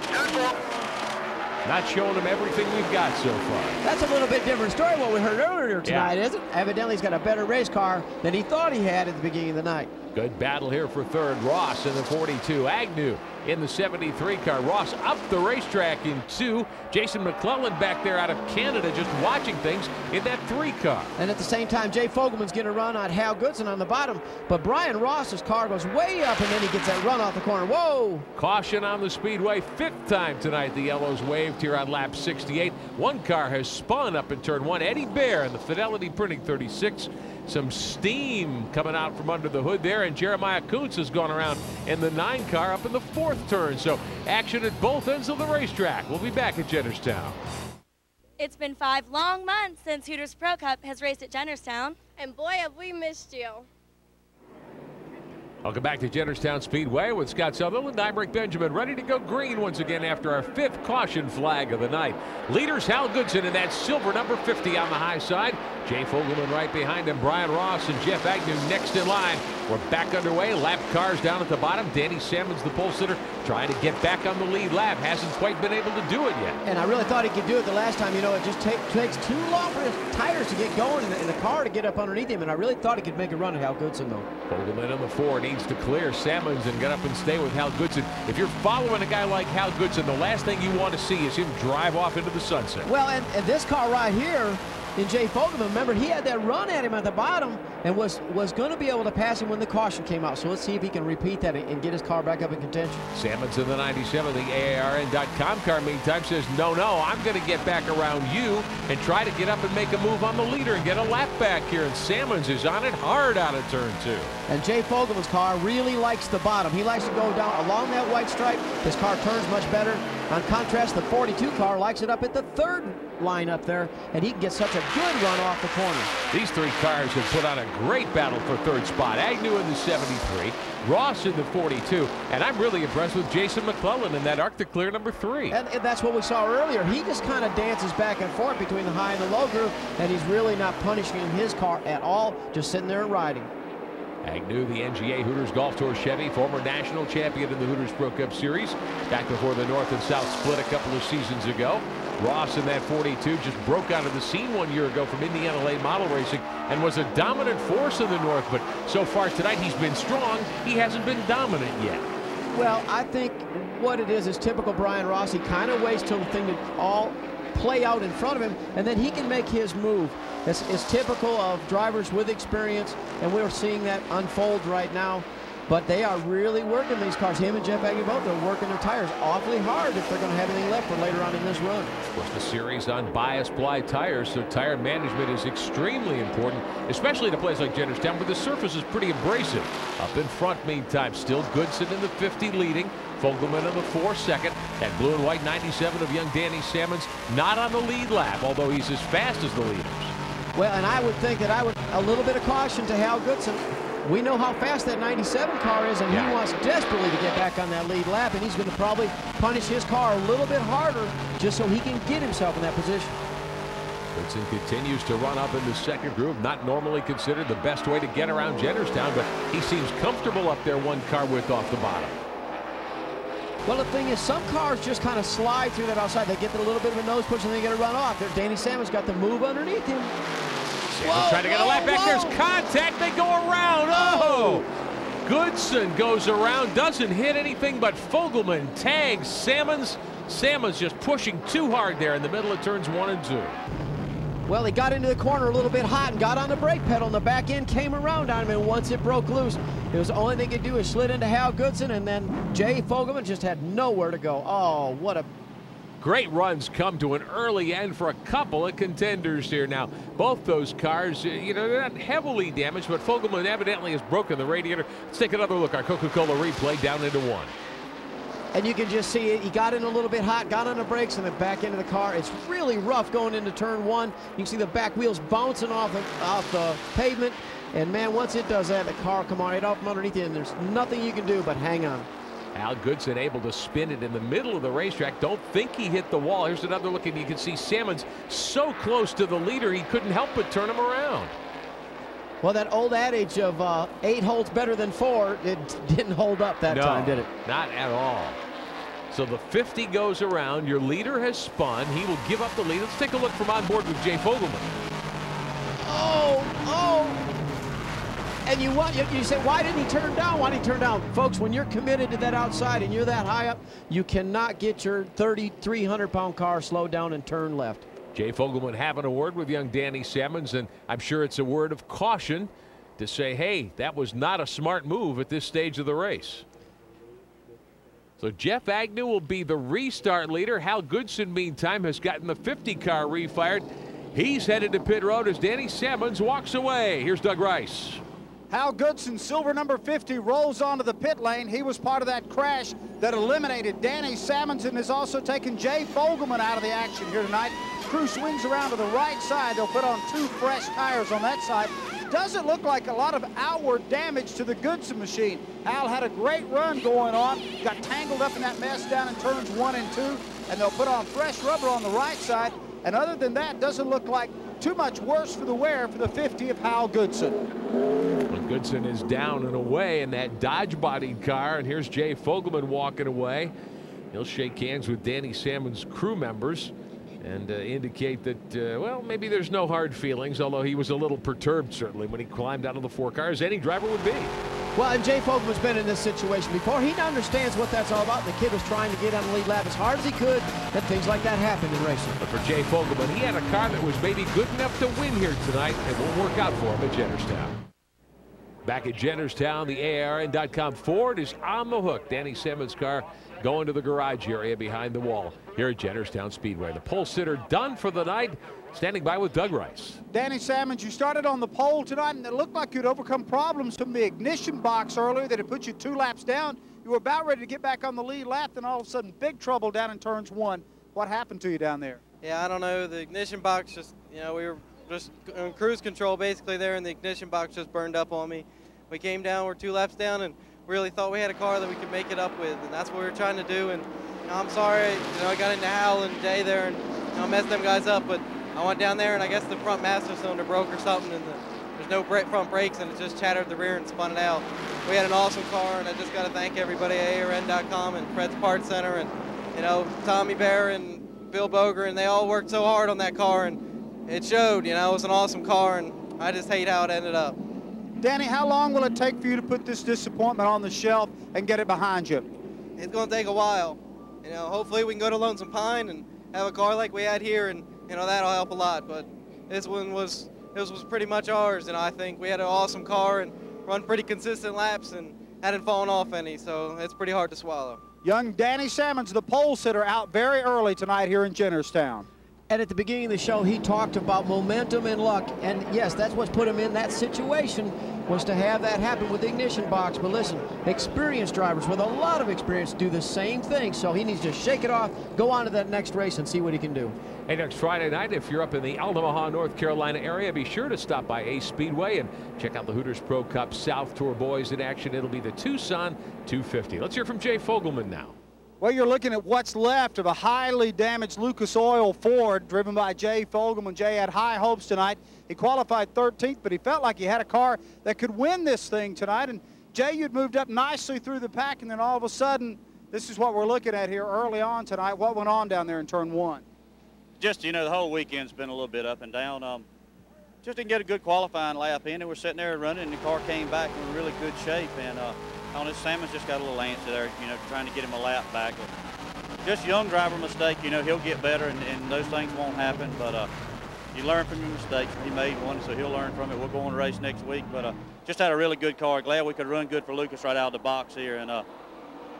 10-4. Not showing him everything we've got so far. That's a little bit different story what we heard earlier tonight, isn't it? Evidently, he's got a better race car than he thought he had at the beginning of the night. Good battle here for third. Ross in the 42. Agnew in the 73 car. Ross up the racetrack in 2. Jason McClellan back there out of Canada just watching things in that 3 car. And at the same time, Jay Fogelman's getting a run on Hal Goodson on the bottom. But Brian Ross's car goes way up, and then he gets that run off the corner. Whoa! Caution on the speedway. 5th time tonight the yellows waved here on lap 68. One car has spun up in turn 1. Eddie Bear in the Fidelity Printing 36. Some steam coming out from under the hood there, and Jeremiah Kuntz has gone around in the 9 car up in the 4th turn. So action at both ends of the racetrack. We'll be back at Jennerstown. It's been 5 long months since Hooters Pro Cup has raced at Jennerstown. And boy, have we missed you. Welcome back to Jennerstown Speedway with Scott Sutherland. I'm Rick Benjamin, ready to go green once again after our 5th caution flag of the night. Leaders Hal Goodson in that silver number 50 on the high side. Jay Fogelman right behind him. Brian Ross and Jeff Agnew next in line. We're back underway. Lap cars down at the bottom. Danny Sammons, the pole sitter, trying to get back on the lead lap. Hasn't quite been able to do it yet. And I really thought he could do it the last time. You know, it just takes too long for his tires to get going and the car to get up underneath him. And I really thought he could make a run at Hal Goodson, though. Fogelman on the 4 needs to clear Sammons and get up and stay with Hal Goodson. If you're following a guy like Hal Goodson, the last thing you want to see is him drive off into the sunset. Well, and this car right here, in Jay Fogelman, remember, he had that run at him at the bottom and was going to be able to pass him when the caution came out. So let's see if he can repeat that and get his car back up in contention. Sammons in the 97. The AARN.com car, meantime, says, no, I'm going to get back around you and try to get up and make a move on the leader and get a lap back here. And Sammons is on it hard out of turn 2. And Jay Fogelman's car really likes the bottom. He likes to go down along that white stripe. His car turns much better. On contrast, the 42 car likes it up at the 3rd line up there, and he can get such a good run off the corner. These 3 cars have put on a great battle for 3rd spot. Agnew in the 73, Ross in the 42, and I'm really impressed with Jason McClellan in that Arctic Clear number 3. And that's what we saw earlier. He just kind of dances back and forth between the high and the low group, and he's really not punishing his car at all, just sitting there and riding. Agnew, the NGA Hooters Golf Tour Chevy, former national champion in the Hooters Pro Cup Series, back before the North and South split a couple of seasons ago. Ross in that 42 just broke out of the scene 1 year ago from Indiana Late Model Racing and was a dominant force in the North, but so far tonight he's been strong. He hasn't been dominant yet. Well, I think what it is typical Brian Ross. He kind of waits till the thing to all play out in front of him, and then he can make his move. It's typical of drivers with experience, and we're seeing that unfold right now. But they are really working these cars. Him and Jeff Agnew both are working their tires awfully hard if they're going to have anything left for later on in this run. Of course, the series on bias ply tires, so tire management is extremely important, especially at a place like Jennerstown where the surface is pretty abrasive. Up in front, meantime, still Goodson in the 50 leading. Fogelman in the 4 second. That blue and white 97 of young Danny Salmons not on the lead lap, although he's as fast as the leaders. Well, and I would think that a little bit of caution to Hal Goodson. We know how fast that 97 car is, and he wants desperately to get back on that lead lap, and he's going to probably punish his car a little bit harder just so he can get himself in that position. Goodson continues to run up in the second groove, not normally considered the best way to get around Jennerstown, but he seems comfortable up there one car width off the bottom. Well, the thing is, some cars just kind of slide through that outside. They get a little bit of a nose push and they get a run off. There, Danny Salmon's got the move underneath him. Salmon trying to get a lap back. There's contact. They go around. Oh! Goodson goes around, doesn't hit anything, but Fogelman tags Salmons. Salmon's just pushing too hard there in the middle of turns 1 and 2. Well, he got into the corner a little bit hot and got on the brake pedal, and the back end came around on him, and once it broke loose, it was the only thing he could do is slid into Hal Goodson, and then Jay Fogelman just had nowhere to go. Oh, what a... Great runs come to an early end for a couple of contenders here now. Both those cars, you know, they're not heavily damaged, but Fogelman evidently has broken the radiator. Let's take another look. Our Coca-Cola replay down into 1. And you can just see it. He got in a little bit hot, got on the brakes, and then back into the car. It's really rough going into turn 1. You can see the back wheels bouncing off the pavement. And, man, once it does that, the car come on right off from underneath you, and there's nothing you can do but hang on. Hal Goodson able to spin it in the middle of the racetrack. Don't think he hit the wall. Here's another look, and you can see Salmon's so close to the leader, he couldn't help but turn him around. Well, that old adage of 8 holds better than 4, it didn't hold up that time, did it? Not at all. So the 50 goes around. Your leader has spun. He will give up the lead. Let's take a look from on board with Jay Fogelman. Oh! And you say, why didn't he turn down? Why didn't he turn down? Folks, when you're committed to that outside and you're that high up, you cannot get your 3,300-pound car slowed down and turn left. Jay Fogelman having a word with young Danny Salmons, and I'm sure it's a word of caution to say, hey, that was not a smart move at this stage of the race. So Jeff Agnew will be the restart leader. Hal Goodson, meantime, has gotten the 50 car refired. He's headed to pit road as Danny Salmons walks away. Here's Doug Rice. Hal Goodson, silver number 50, rolls onto the pit lane. He was part of that crash that eliminated Danny Salmons and has also taken Jay Fogelman out of the action here tonight. Crew swings around to the right side. They'll put on 2 fresh tires on that side. Doesn't look like a lot of outward damage to the Goodson machine. Hal had a great run going on, got tangled up in that mess down in turns 1 and 2, and they'll put on fresh rubber on the right side. And other than that, doesn't look like too much worse for the wear for the 50 of Hal Goodson. Well, Goodson is down and away in that Dodge-bodied car, and here's Jay Fogelman walking away. He'll shake hands with Danny Salmon's crew members and indicate that, well, maybe there's no hard feelings, although he was a little perturbed, certainly, when he climbed out of the 4 cars. Any driver would be. Well, and Jay Fogelman's been in this situation before. He understands what that's all about. The kid was trying to get on the lead lap as hard as he could, and things like that happen in racing. But for Jay Fogelman, he had a car that was maybe good enough to win here tonight. It won't work out for him at Jennerstown. Back at Jennerstown, the ARN.com Ford is on the hook. Danny Salmon's car going to the garage area behind the wall here at Jennerstown Speedway. The pole sitter done for the night. Standing by with Doug Rice. Danny Salmons, you started on the pole tonight, and it looked like you'd overcome problems from the ignition box earlier that had put you 2 laps down. You were about ready to get back on the lead lap, then all of a sudden, big trouble down in turns 1. What happened to you down there? Yeah, I don't know. The ignition box just, you know, we were just on cruise control basically there, and the ignition box just burned up on me. We came down, we're 2 laps down, and really thought we had a car that we could make it up with, and that's what we were trying to do. And you know, I'm sorry, you know, I got into Hal and Jay there, and you know, messed them guys up, but I went down there, and I guess the front master cylinder broke or something, and there's no front brakes, and it just shattered the rear and spun it out. We had an awesome car, and I just got to thank everybody at ARN.com and Fred's Parts Center, and you know, Tommy Bear and Bill Boger, and they all worked so hard on that car, and it showed. You know, it was an awesome car, and I just hate how it ended up. Danny, how long will it take for you to put this disappointment on the shelf and get it behind you? It's going to take a while. You know, hopefully we can go to Lonesome Pine and have a car like we had here, and you know, that'll help a lot. But this was pretty much ours, and I think we had an awesome car and run pretty consistent laps and hadn't fallen off any, so it's pretty hard to swallow. Young Danny Salmons, the pole sitter, out very early tonight here in Jennerstown. And at the beginning of the show, he talked about momentum and luck. And yes, that's what's put him in that situation, was to have that happen with the ignition box. But listen, experienced drivers with a lot of experience do the same thing. So he needs to shake it off, go on to that next race and see what he can do. Hey, next Friday night, if you're up in the Omaha, North Carolina area, be sure to stop by Ace Speedway and check out the Hooters Pro Cup South Tour Boys in action. It'll be the Tucson 250. Let's hear from Jay Fogelman now. Well, you're looking at what's left of a highly damaged Lucas Oil Ford driven by Jay Fogelman. Jay had high hopes tonight. He qualified 13th, but he felt like he had a car that could win this thing tonight. And Jay, you'd moved up nicely through the pack, and then all of a sudden, this is what we're looking at here early on tonight. What went on down there in turn 1? Just, you know, the whole weekend's been a little bit up and down. Just didn't get a good qualifying lap in. And we're sitting there running, and the car came back in really good shape. And on his Salmon's just got a little antsy there, you know, trying to get him a lap back. But just young driver mistake, you know, he'll get better, and those things won't happen. But you learn from your mistakes. He made one, so he'll learn from it. We'll go on the race next week. But just had a really good car. Glad we could run good for Lucas right out of the box here. And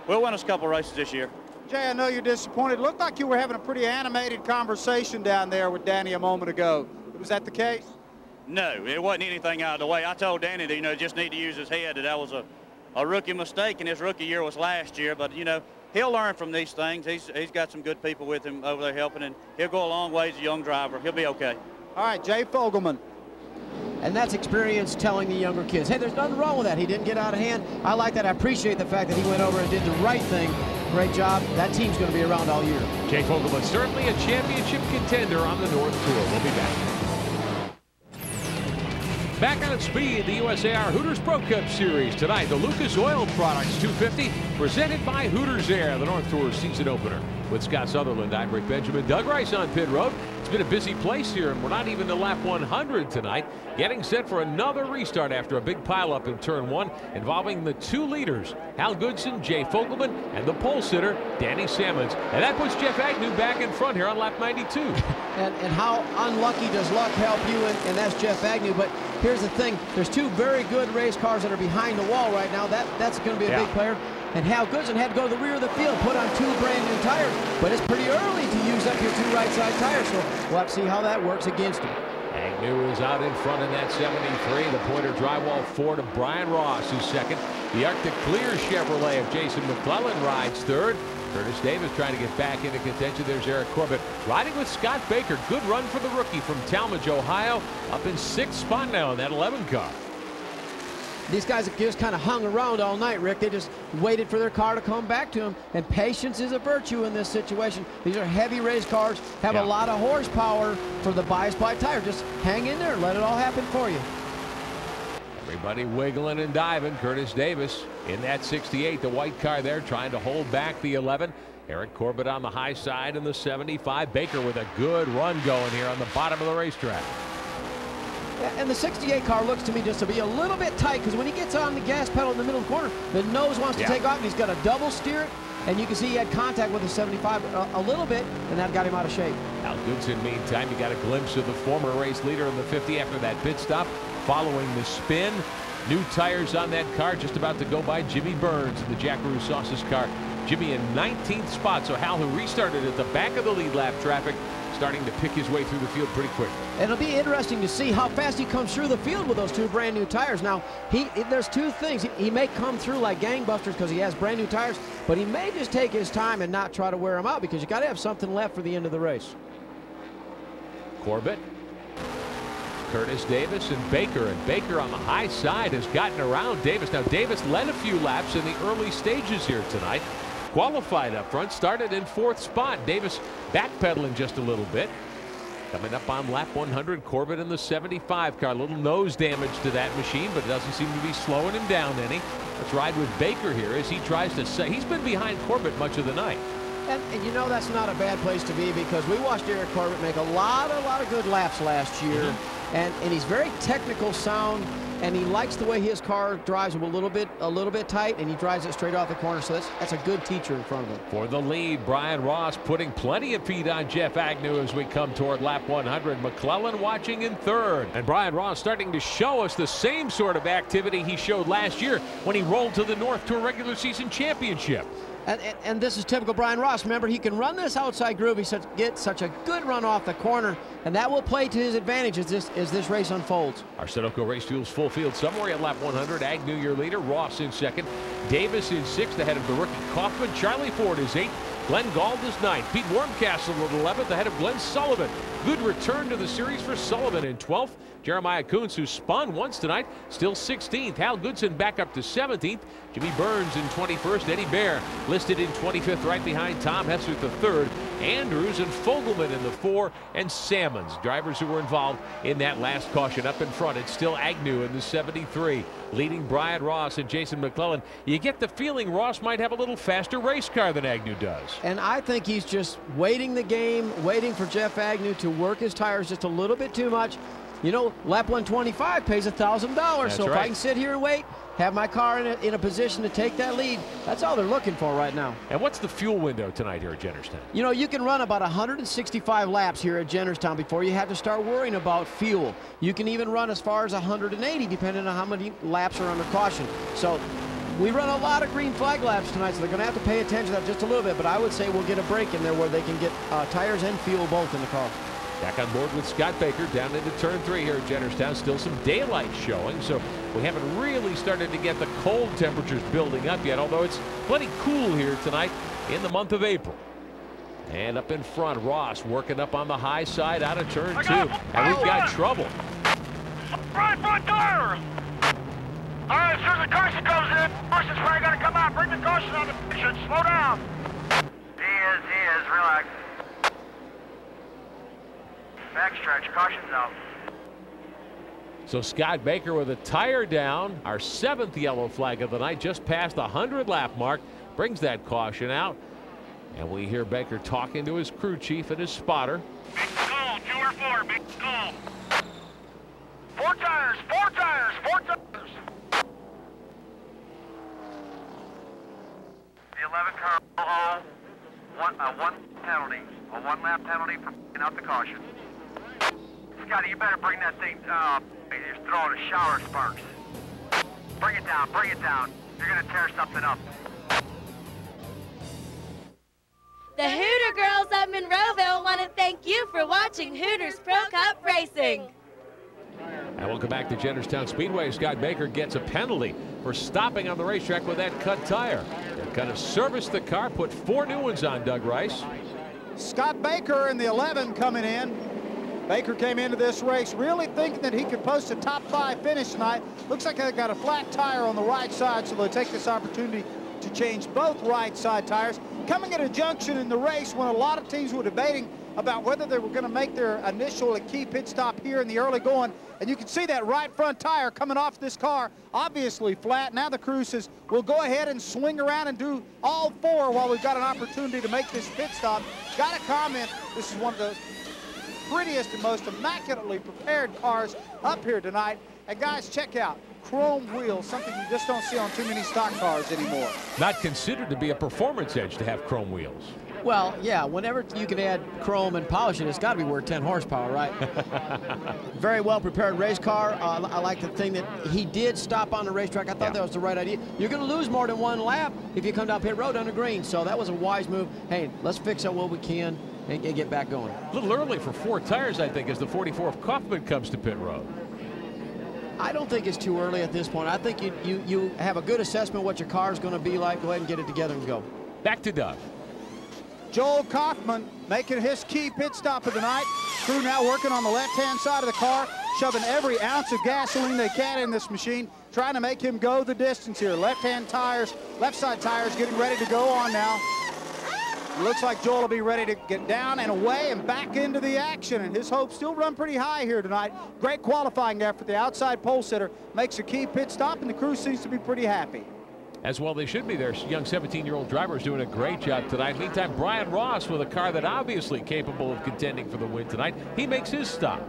we'll win us a couple races this year. Jay, I know you're disappointed. It looked like you were having a pretty animated conversation down there with Danny a moment ago. Was that the case? No, it wasn't anything out of the way. I told Danny that, you know, just need to use his head, that was a rookie mistake, and his rookie year was last year. But, you know, he'll learn from these things. He's got some good people with him over there helping, and he'll go a long way as a young driver. He'll be okay. All right, Jay Fogelman. And that's experience telling the younger kids, hey, there's nothing wrong with that. He didn't get out of hand. I like that. I appreciate the fact that he went over and did the right thing. Great job. That team's going to be around all year. Jay Fogelman, certainly a championship contender on the North Tour. We'll be back. Back on speed, the USAR Hooters Pro Cup Series tonight. The Lucas Oil Products 250 presented by Hooters Air, the North Tour season opener. With Scott Sutherland, I'm Rick Benjamin. Doug Rice on pit road. It's been a busy place here, and we're not even to lap 100 tonight. Getting set for another restart after a big pileup in turn 1 involving the 2 leaders, Hal Goodson, Jay Fogelman, and the pole sitter, Danny Sammons. And that puts Jeff Agnew back in front here on lap 92. And how unlucky does luck help you? And that's Jeff Agnew. But here's the thing. There's 2 very good race cars that are behind the wall right now. That's going to be a big player. And Hal Goodson had to go to the rear of the field, put on 2 brand new tires. But it's pretty early to use up your 2 right side tires. So we'll have to see how that works against him. Agnew is out in front in that 73. The Pointer Drywall Ford of Brian Ross is second. The Arctic Clear Chevrolet of Jason McClellan rides third. Curtis Davis trying to get back into contention. There's Eric Corbett riding with Scott Baker. Good run for the rookie from Talmadge, Ohio. Up in 6th spot now in that 11 car. These guys have just kind of hung around all night, Rick. They just waited for their car to come back to them. And patience is a virtue in this situation. These are heavy race cars, have a lot of horsepower for the bias by tire. Just hang in there and let it all happen for you. Everybody wiggling and diving. Curtis Davis in that 68, the white car there, trying to hold back the 11. Eric Corbett on the high side in the 75. Baker with a good run going here on the bottom of the racetrack. And the 68 car looks to me just to be a little bit tight, because when he gets on the gas pedal in the middle of the corner, the nose wants to take off, and he's got to double steer it. And you can see he had contact with the 75 a little bit, and that got him out of shape. Al Goodson, meantime, you got a glimpse of the former race leader in the 50 after that pit stop, following the spin. New tires on that car, just about to go by Jimmy Burns in the Jackaroo Sauces car. Jimmy in 19th spot, so Hal, who restarted at the back of the lead lap traffic, starting to pick his way through the field pretty quick. And it'll be interesting to see how fast he comes through the field with those 2 brand new tires. Now, there's 2 things. He may come through like gangbusters because he has brand new tires, but he may just take his time and not try to wear them out, because you got to have something left for the end of the race. Corbett, Curtis Davis, and Baker on the high side has gotten around Davis. Now, Davis led a few laps in the early stages here tonight. Qualified up front, started in 4th spot. Davis backpedaling just a little bit. Coming up on lap 100, Corbett in the 75 car. A little nose damage to that machine, but it doesn't seem to be slowing him down any. Let's ride with Baker here as he tries to say he's been behind Corbett much of the night. And you know that's not a bad place to be, because we watched Eric Corbett make a lot of good laps last year. And he's very technical, sound, and he likes the way his car drives a little bit tight, and he drives it straight off the corner. So that's a good teacher in front of him. For the lead, Brian Ross putting plenty of feet on Jeff Agnew as we come toward lap 100. McClellan watching in 3rd, and Brian Ross starting to show us the same sort of activity he showed last year when he rolled to the North Tour regular season championship. And this is typical Brian Ross. Remember, he can run this outside groove. He gets such a good run off the corner, and that will play to his advantage as this race unfolds. Our Sunoco Race Fuels full field summary at lap 100. Agnew, your leader. Ross in second. Davis in sixth, ahead of the rookie Kaufman. Charlie Ford is eighth. Glenn Gauld is ninth. Pete Wormcastle at 11th, ahead of Glenn Sullivan. Good return to the series for Sullivan in 12th. Jeremiah Kuntz, who spun once tonight, still 16th. Hal Goodson back up to 17th. Jimmy Burns in 21st. Eddie Bear listed in 25th, right behind Tom Hessert the third. Andrews and Fogelman in the 4, and Salmons, drivers who were involved in that last caution. Up in front, it's still Agnew in the 73, leading Brian Ross and Jason McClellan. You get the feeling Ross might have a little faster race car than Agnew does. And I think he's just waiting the game, waiting for Jeff Agnew to work his tires just a little bit too much. You know, lap 125 pays $1,000. So if I can sit here and wait, have my car in a position to take that lead, that's all they're looking for right now. And what's the fuel window tonight here at Jennerstown? You know, you can run about 165 laps here at Jennerstown before you have to start worrying about fuel. You can even run as far as 180 depending on how many laps are under caution. So we run a lot of green flag laps tonight, so they're going to have to pay attention to that just a little bit, but I would say we'll get a break in there where they can get tires and fuel both in the car. Back on board with Scott Baker down into turn 3 here at Jennerstown. Still some daylight showing, so we haven't really started to get the cold temperatures building up yet, although it's plenty cool here tonight in the month of April. And up in front, Ross working up on the high side out of turn 2. And we've got trouble. Right front tire! All right, as soon as the caution comes in, caution's probably going to come out. Bring the caution on the position. Slow down. He is. Relax. Backstretch, caution's out. So Scott Baker with a tire down, our 7th yellow flag of the night, just past the 100-lap mark, brings that caution out. And we hear Baker talking to his crew chief and his spotter. Big skull, 2 or 4, big skull. 4 tires, 4 tires, 4 tires. The 11 car will owe one penalty, a 1-lap penalty for picking out the caution. Scotty, you better bring that thing, you're throwing a shower of sparks. Bring it down, bring it down. You're going to tear something up. The Hooter girls of Monroeville want to thank you for watching Hooters Pro Cup Racing. And welcome back to Jennerstown Speedway. Scott Baker gets a penalty for stopping on the racetrack with that cut tire. They're going to service the car, put 4 new ones on, Doug Rice. Scott Baker in the 11 coming in. Baker came into this race really thinking that he could post a top 5 finish tonight. Looks like they got a flat tire on the right side, so they'll take this opportunity to change both right side tires. Coming at a junction in the race when a lot of teams were debating about whether they were going to make their initial and key pit stop here in the early going. And you can see that right front tire coming off this car, obviously flat. Now the crew says, we'll go ahead and swing around and do all 4 while we've got an opportunity to make this pit stop. Got to comment, this is one of the prettiest and most immaculately prepared cars up here tonight. And guys, check out chrome wheels, something you just don't see on too many stock cars anymore. Not considered to be a performance edge to have chrome wheels. Well, yeah, whenever you can add chrome and polish it, it's got to be worth 10 horsepower, right? Very well prepared race car. I like the thing that he did stop on the racetrack. I thought that was the right idea. You're going to lose more than 1 lap if you come down pit road under green, so that was a wise move. Hey, let's fix up what we can and get back going. A little early for 4 tires, I think, as the 44th Kaufman comes to pit road. I don't think it's too early at this point. I think you have a good assessment of what your car is going to be like. Go ahead and get it together and go. Back to Doug. Joel Kaufman making his key pit stop of the night. Crew now working on the left-hand side of the car, shoving every ounce of gasoline they can in this machine, trying to make him go the distance here. Left-hand tires, left side tires getting ready to go on now. It looks like Joel will be ready to get down and away and back into the action, and his hopes still run pretty high here tonight. Great qualifying effort. The outside pole sitter makes a key pit stop, and the crew seems to be pretty happy. As well they should be. Their young 17-year-old driver is doing a great job tonight. Meantime, Brian Ross with a car that obviously capable of contending for the win tonight. He makes his stop.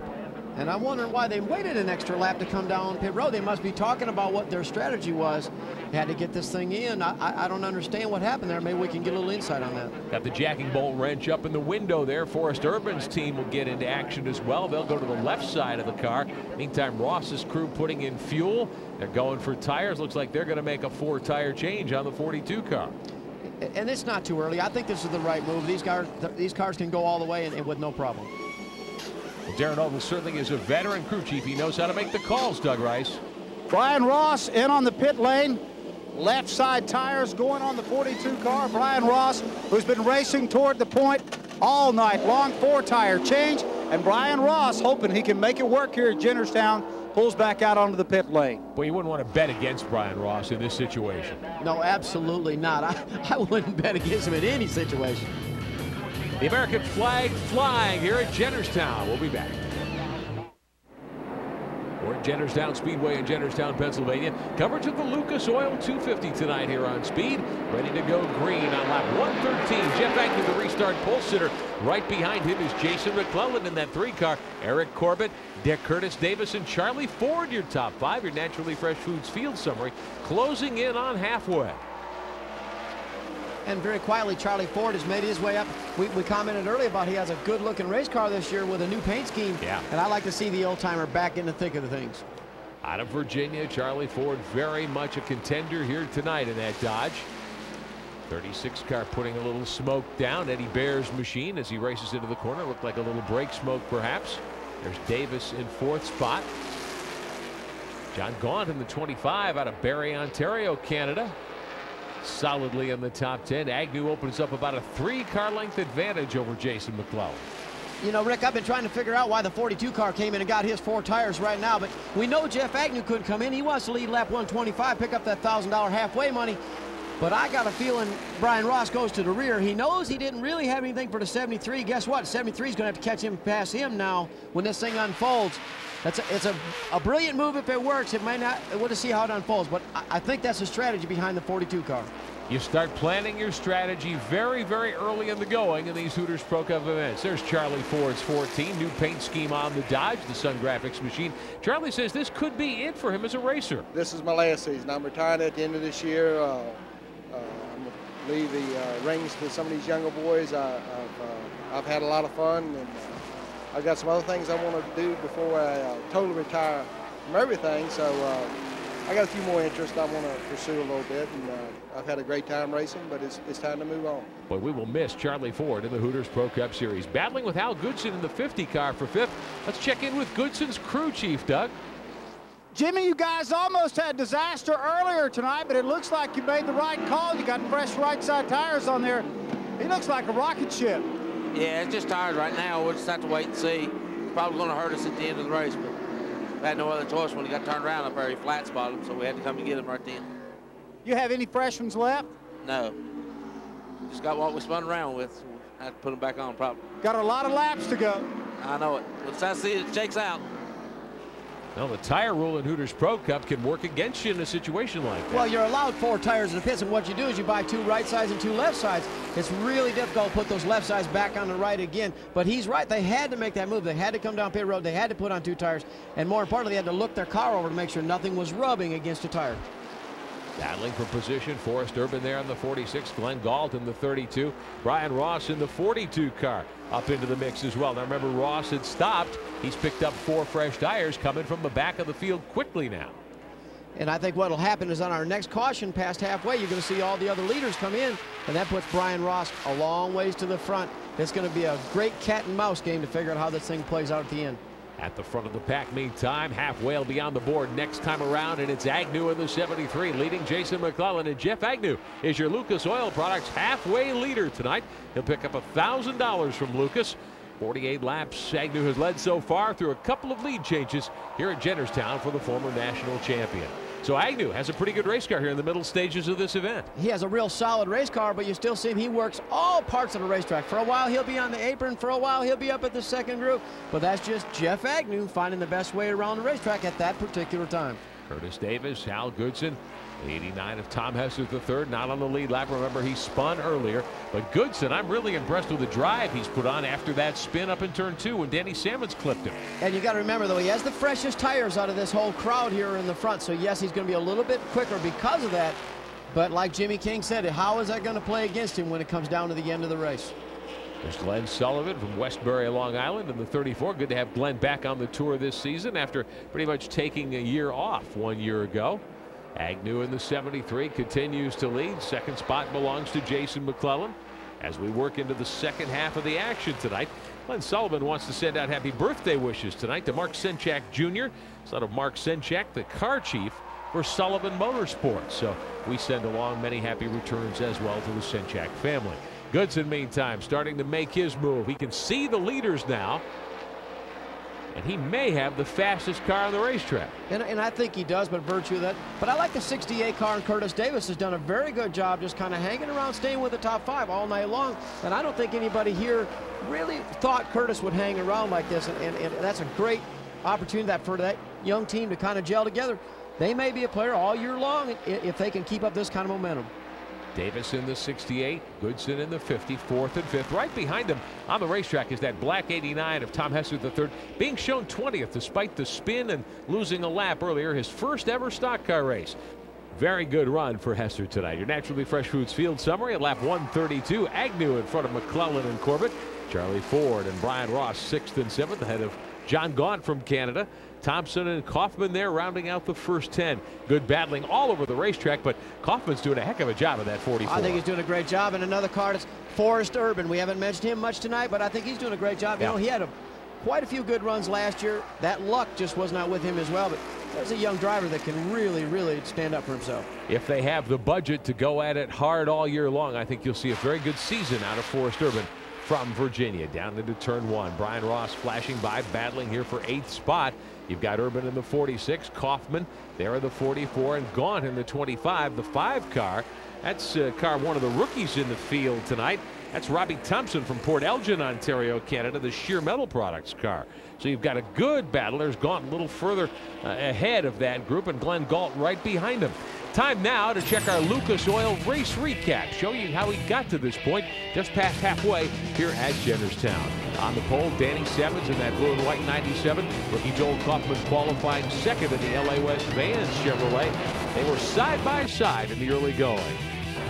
And I'm wondering why they waited an extra lap to come down pit road. They must be talking about what their strategy was. Had to get this thing in. I don't understand what happened there. Maybe we can get a little insight on that. Got the jacking bolt wrench up in the window there. Forrest Urban's team will get into action as well. They'll go to the left side of the car. Meantime, Ross's crew putting in fuel. They're going for tires. Looks like they're going to make a 4-tire change on the 42 car. And it's not too early. I think this is the right move. These cars can go all the way and with no problem. Darren Olden certainly is a veteran crew chief. He knows how to make the calls, Doug Rice. Brian Ross in on the pit lane. Left side tires going on the 42 car. Brian Ross, who's been racing toward the point all night long, 4-tire change. And Brian Ross, hoping he can make it work here at Jennerstown, pulls back out onto the pit lane. Well, you wouldn't want to bet against Brian Ross in this situation. No, absolutely not. I wouldn't bet against him in any situation. The American flag flying here at Jennerstown. We'll be back. We're at Jennerstown Speedway in Jennerstown, Pennsylvania. Coverage of the Lucas Oil 250 tonight here on Speed. Ready to go green on lap 113. Jeff Agnew, the restart pole sitter. Right behind him is Jason McClellan in that 3-car. Eric Corbett, Curtis Davis, and Charlie Ford, your top 5. Your Naturally Fresh Foods field summary closing in on halfway. And very quietly, Charlie Ford has made his way up. We commented earlier about he has a good-looking race car this year with a new paint scheme. Yeah. And I like to see the old-timer back in the thick of the things. Out of Virginia, Charlie Ford very much a contender here tonight in that Dodge. 36 car putting a little smoke down. Eddie Bear's machine as he races into the corner. Looked like a little brake smoke perhaps. There's Davis in 4th spot. John Gaunt in the 25 out of Barrie, Ontario, Canada. Solidly in the top 10. Agnew opens up about a 3-car length advantage over Jason McClellan. You know, Rick, I've been trying to figure out why the 42 car came in and got his 4 tires right now, but we know Jeff Agnew couldn't come in. He wants to lead lap 125, pick up that $1,000 halfway money. But I got a feeling Brian Ross goes to the rear. He knows he didn't really have anything for the 73. Guess what? 73 is going to have to catch him, pass him now when this thing unfolds. It's a brilliant move if it works. It might not. We'll just see how it unfolds. But I think that's the strategy behind the 42 car. You start planning your strategy very, very early in the going in these Hooters Pro Cup events. There's Charlie Ford's 14. New paint scheme on the Dodge, the Sun Graphics machine. Charlie says this could be it for him as a racer. This is my last season. I'm retiring at the end of this year. I'm going to leave the rings to some of these younger boys. I've had a lot of fun, and I've got some other things I want to do before I totally retire from everything. So I got a few more interests I want to pursue a little bit, and I've had a great time racing, but it's time to move on. Boy, we will miss Charlie Ford in the Hooters Pro Cup Series. Battling with Hal Goodson in the 50 car for 5th. Let's check in with Goodson's crew chief, Doug. Jimmy, you guys almost had disaster earlier tonight, but it looks like you made the right call. You got fresh right side tires on there. He looks like a rocket ship. Yeah, it's just tires right now. We'll just have to wait and see. It's probably going to hurt us at the end of the race, but we had no other choice when he got turned around up there. He flat spotted him, so we had to come and get him right then. You have any freshmen left? No. Just got what we spun around with. So I had to put them back on probably. Got a lot of laps to go. I know it. Let's have to see it shakes out. Well, the tire rule in Hooters Pro Cup can work against you in a situation like that. Well, you're allowed 4 tires in the pits, and what you do is you buy 2 right sides and 2 left sides. It's really difficult to put those left sides back on the right again. But he's right. They had to make that move. They had to come down pit road. They had to put on 2 tires. And more importantly, they had to look their car over to make sure nothing was rubbing against the tire. Battling for position, Forrest Urban there on the 46, Glenn Gault in the 32, Brian Ross in the 42 car up into the mix as well. Now remember, Ross had stopped. He's picked up 4 fresh tires coming from the back of the field quickly now. And I think what will happen is on our next caution past halfway, you're going to see all the other leaders come in, and that puts Brian Ross a long ways to the front. It's going to be a great cat and mouse game to figure out how this thing plays out at the end. At the front of the pack, meantime, halfway will be on the board next time around, and it's Agnew in the 73, leading Jason McClellan. And Jeff Agnew is your Lucas Oil Products halfway leader tonight. He'll pick up $1,000 from Lucas. 48 laps Agnew has led so far through a couple of lead changes here at Jennerstown for the former national champion. So Agnew has a pretty good race car here in the middle stages of this event. He has a real solid race car, but you still see him. He works all parts of the racetrack. For a while, he'll be on the apron. For a while, he'll be up at the second group. But that's just Jeff Agnew finding the best way around the racetrack at that particular time. Curtis Davis, Hal Goodson, 89 of Tom Hester III, not on the lead lap. Remember, he spun earlier. But Goodson, I'm really impressed with the drive he's put on after that spin up in turn 2 when Danny Salmons clipped him. And you got to remember, though, he has the freshest tires out of this whole crowd here in the front. So, yes, he's going to be a little bit quicker because of that. But like Jimmy King said, how is that going to play against him when it comes down to the end of the race? There's Glenn Sullivan from Westbury, Long Island in the 34. Good to have Glenn back on the tour this season after pretty much taking a year off 1 year ago. Agnew in the 73 continues to lead. Second spot belongs to Jason McClellan. As we work into the second half of the action tonight, Glenn Sullivan wants to send out happy birthday wishes tonight to Mark Senchak Jr., son of Mark Senchak, the car chief for Sullivan Motorsports. So we send along many happy returns as well to the Senchak family. Goodson, meantime, starting to make his move. He can see the leaders now, and he may have the fastest car on the racetrack. And I think he does, but virtue of that. But I like the 68 car, and Curtis Davis has done a very good job just kind of hanging around, staying with the top 5 all night long. And I don't think anybody here really thought Curtis would hang around like this, and that's a great opportunity for that young team to kind of gel together. They may be a player all year long if they can keep up this kind of momentum. Davis in the 68, Goodson in the 50, 4th and 5th. Right behind him on the racetrack is that black 89 of Tom Hester III, being shown 20th despite the spin and losing a lap earlier, his first ever stock car race. Very good run for Hester tonight. Your Naturally Fresh Foods field summary at lap 132. Agnew in front of McClellan and Corbett. Charlie Ford and Brian Ross 6th and 7th ahead of John Gaunt from Canada. Thompson and Kaufman there rounding out the first 10. Good battling all over the racetrack, but Kaufman's doing a heck of a job of that 44. I think he's doing a great job. And another car is Forrest Urban. We haven't mentioned him much tonight, but I think he's doing a great job. You know, he had quite a few good runs last year. That luck just was not with him as well, but there's a young driver that can really, really stand up for himself. If they have the budget to go at it hard all year long, I think you'll see a very good season out of Forrest Urban from Virginia. Down into turn 1. Brian Ross flashing by, battling here for 8th spot. You've got Urban in the 46, Kaufman there in the 44, and Gaunt in the 25, the 5 car. That's car one of the rookies in the field tonight. That's Robbie Thompson from Port Elgin, Ontario, Canada, the Sheer Metal Products car. So you've got a good battle. There's Gaunt a little further ahead of that group, and Glenn Galt right behind him. Time now to check our Lucas Oil race recap. Show you how he got to this point just past halfway here at Jennerstown. On the pole, Danny Sammons in that blue and white 97. Rookie Joel Kaufman qualifying second in the LA West Vans Chevrolet. They were side by side in the early going.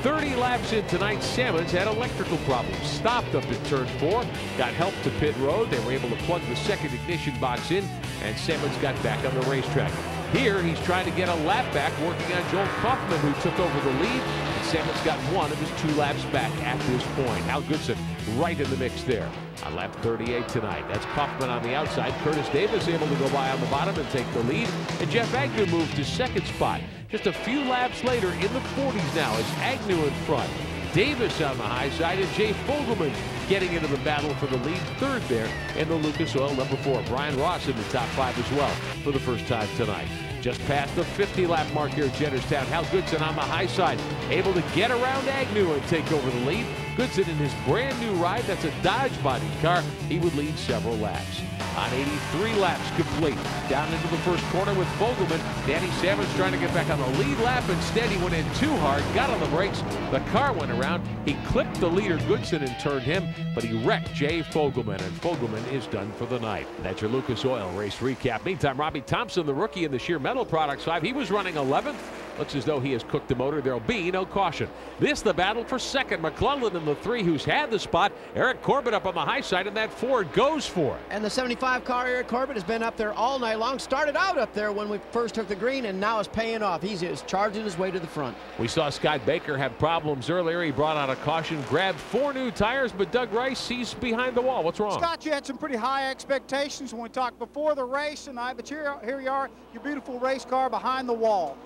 30 laps in tonight, Sammons had electrical problems. Stopped up at turn 4, got help to pit road. They were able to plug the second ignition box in, and Sammons got back on the racetrack. Here, he's trying to get a lap back, working on Joel Kaufman, who took over the lead. And Sammons got one of his 2 laps back at this point. Hal Goodson right in the mix there on lap 38 tonight. That's Kaufman on the outside. Curtis Davis able to go by on the bottom and take the lead. And Jeff Agnew moves to 2nd spot. Just a few laps later in the 40s now, it's Agnew in front. Davis on the high side, and Jay Fogelman getting into the battle for the lead, 3rd there in the Lucas Oil number 4. Brian Ross in the top 5 as well for the first time tonight. Just past the 50-lap mark here at Jennerstown. Hal Goodson on the high side, able to get around Agnew and take over the lead. Goodson in his brand new ride, that's a Dodge body car. He would lead several laps. On 83 laps complete, down into the first corner with Fogelman. Danny Sammons trying to get back on the lead lap. Instead, he went in too hard, got on the brakes. The car went around. He clipped the leader, Goodson, and turned him, but he wrecked Jay Fogelman, and Fogelman is done for the night. That's your Lucas Oil race recap. Meantime, Robbie Thompson, the rookie in the Sheer Metal Products 5, he was running 11th. Looks as though he has cooked the motor. There'll be no caution. This the battle for second. McClellan in the 3, who's had the spot. Eric Corbett up on the high side, and that Ford goes for it. And the 75 car, Eric Corbett, has been up there all night long. Started out up there when we first took the green, and now is paying off. He's charging his way to the front. We saw Scott Baker have problems earlier. He brought out a caution, grabbed 4 new tires, but Doug Rice, he's behind the wall. What's wrong? Scott, you had some pretty high expectations when we talked before the race tonight, but here you are, your beautiful race car behind the wall.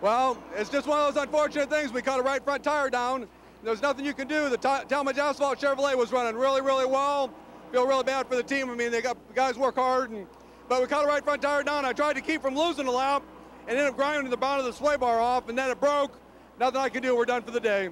Well, it's just one of those unfortunate things. We cut a right front tire down. There's nothing you can do. The Talmadge Asphalt Chevrolet was running really, really well. Feel really bad for the team. I mean, the guys work hard, but we cut a right front tire down. I tried to keep from losing a lap and ended up grinding the bottom of the sway bar off, and then it broke. Nothing I could do. We're done for the day.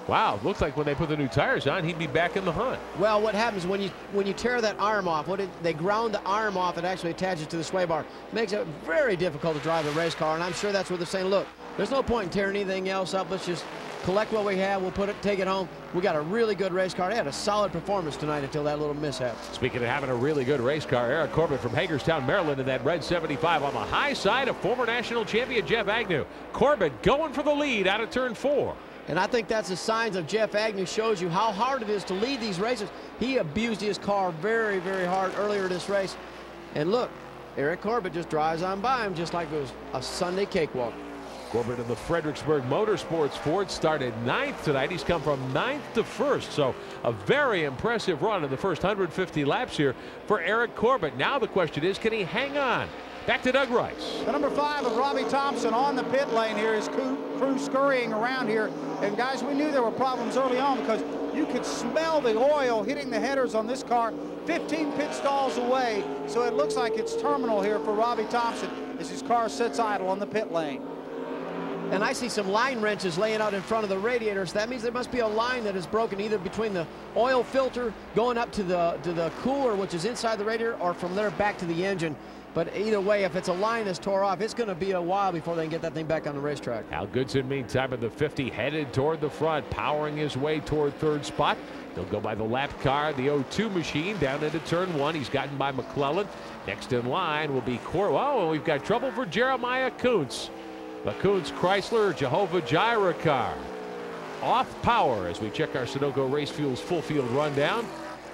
Wow, looks like when they put the new tires on, he'd be back in the hunt. Well, what happens when you tear that arm off, they ground the arm off and actually attach it to the sway bar. Makes it very difficult to drive the race car, and I'm sure that's what they're saying. Look, there's no point in tearing anything else up. Let's just collect what we have. We'll take it home. We got a really good race car. They had a solid performance tonight until that little mishap. Speaking of having a really good race car, Eric Corbett from Hagerstown, Maryland in that red 75 on the high side of former national champion Jeff Agnew. Corbett going for the lead out of turn 4. And I think that's the signs of Jeff Agnew. Shows you how hard it is to lead these races. He abused his car very, very hard earlier this race. And look, Eric Corbett just drives on by him just like it was a Sunday cakewalk. Corbett in the Fredericksburg Motorsports Ford started 9th tonight. He's come from 9th to 1st, so a very impressive run in the first 150 laps here for Eric Corbett. Now the question is, can he hang on? Back to Doug Rice. The number 5 of Robbie Thompson on the pit lane here. His crew scurrying around here. And guys, we knew there were problems early on because you could smell the oil hitting the headers on this car 15 pit stalls away. So it looks like it's terminal here for Robbie Thompson as his car sits idle on the pit lane. And I see some line wrenches laying out in front of the radiator, so that means there must be a line that is broken either between the oil filter going up to the cooler, which is inside the radiator, or from there back to the engine. But either way, if it's a line that's tore off, it's going to be a while before they can get that thing back on the racetrack. Al Goodson, meantime, in the 50, headed toward the front, powering his way toward 3rd spot. He'll go by the lap car, the O2 machine, down into turn 1. He's gotten by McClellan. Next in line will be Oh, and we've got trouble for Jeremiah Kuntz. The Kuntz Chrysler Jehovah Jireh car off power as we check our Sunoco Race Fuels full field rundown.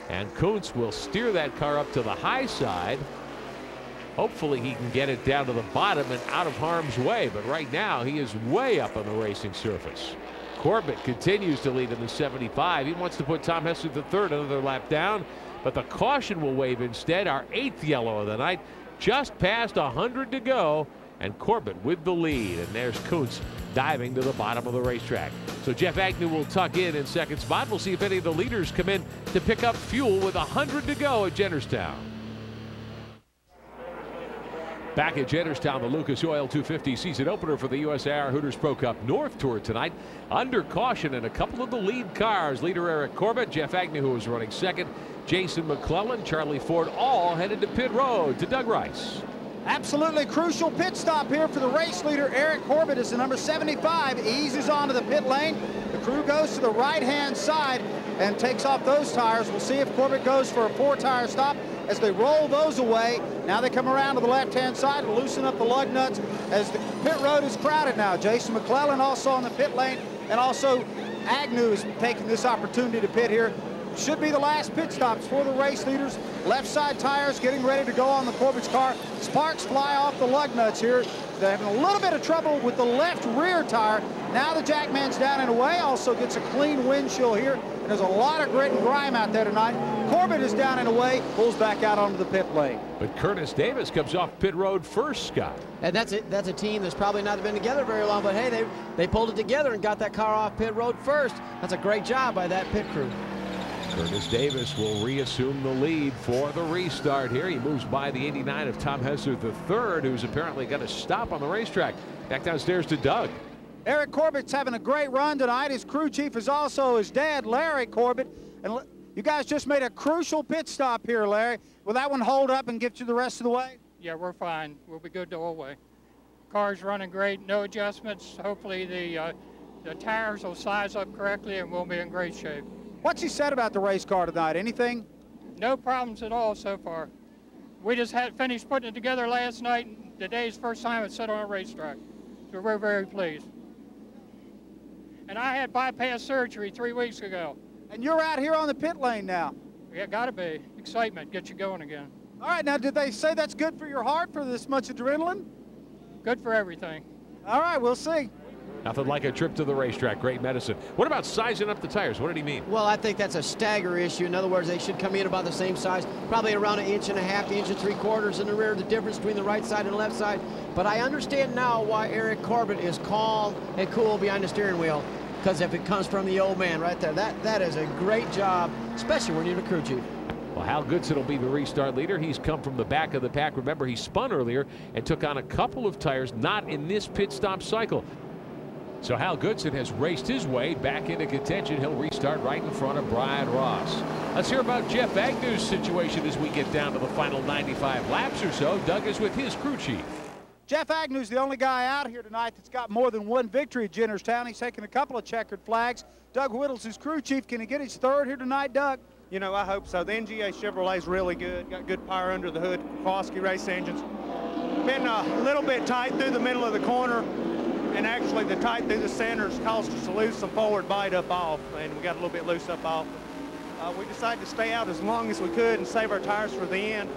And Kuntz will steer that car up to the high side. Hopefully he can get it down to the bottom and out of harm's way, but right now he is way up on the racing surface. Corbett continues to lead in the 75. He wants to put Tom Hester III another lap down, but the caution will wave instead. Our 8th yellow of the night, just past 100 to go, and Corbett with the lead. And there's Kuntz diving to the bottom of the racetrack. So Jeff Agnew will tuck in 2nd spot. We'll see if any of the leaders come in to pick up fuel with 100 to go at Jennerstown. Back at Jennerstown, the Lucas Oil 250 season opener for the USAR Hooters Pro Cup North Tour tonight. Under caution in a couple of the lead cars. Leader Eric Corbett, Jeff Agnew, who was running 2nd, Jason McClellan, Charlie Ford, all headed to pit road. To Doug Rice. Absolutely crucial pit stop here for the race leader. Eric Corbett is the number 75, eases onto the pit lane. The crew goes to the right-hand side and takes off those tires. We'll see if Corbett goes for a 4-tire stop as they roll those away. Now they come around to the left-hand side to loosen up the lug nuts as the pit road is crowded now. Jason McClellan also on the pit lane, and also Agnew is taking this opportunity to pit here. Should be the last pit stops for the race leaders. Left side tires getting ready to go on the Corbett's car. Sparks fly off the lug nuts here. They're having a little bit of trouble with the left rear tire. Now the Jackman's down and away. Also gets a clean windshield here. And there's a lot of grit and grime out there tonight. Corbett is down and away, pulls back out onto the pit lane. But Curtis Davis comes off pit road first, Scott. And that's a team that's probably not been together very long, but hey, they pulled it together and got that car off pit road first. That's a great job by that pit crew. Curtis Davis will reassume the lead for the restart here. He moves by the 89 of Tom Hester III, who's apparently going to stop on the racetrack. Back downstairs to Doug. Eric Corbett's having a great run tonight. His crew chief is also his dad, Larry Corbett. And you guys just made a crucial pit stop here, Larry. Will that one hold up and get you the rest of the way? Yeah, we're fine. We'll be good the whole way. Car's running great, no adjustments. Hopefully the tires will size up correctly and we'll be in great shape. What's he said about the race car tonight? Anything? No problems at all so far. We just had finished putting it together last night. Today's first time it's set on a racetrack. So we're very pleased. And I had bypass surgery 3 weeks ago. And you're out here on the pit lane now? Yeah, gotta be. Excitement, get you going again. All right, now did they say that's good for your heart for this much adrenaline? Good for everything. All right, we'll see. Nothing like a trip to the racetrack. Great medicine. What about sizing up the tires? What did he mean? Well, I think that's a stagger issue. In other words, they should come in about the same size, probably around 1.5 inches to 1.75 inches in the rear, the difference between the right side and left side. But I understand now why Eric Corbett is calm and cool behind the steering wheel, because if it comes from the old man right there, that is a great job, especially when you're the crew chief. Well, Hal Goodson will be the restart leader. He's come from the back of the pack. Remember, he spun earlier and took on a couple of tires, not in this pit stop cycle. So Hal Goodson has raced his way back into contention. He'll restart right in front of Brian Ross. Let's hear about Jeff Agnew's situation as we get down to the final 95 laps or so. Doug is with his crew chief. Jeff Agnew's the only guy out here tonight that's got more than one victory at Jennerstown. He's taken a couple of checkered flags. Doug Whittle's his crew chief. Can he get his 3rd here tonight, Doug? You know, I hope so. The NGA Chevrolet's really good. Got good power under the hood. Kowalski race engines. Been a little bit tight through the middle of the corner. And actually the tight through the centers caused us to lose some forward bite up off, and we got a little bit loose up off. We decided to stay out as long as we could and save our tires for the end.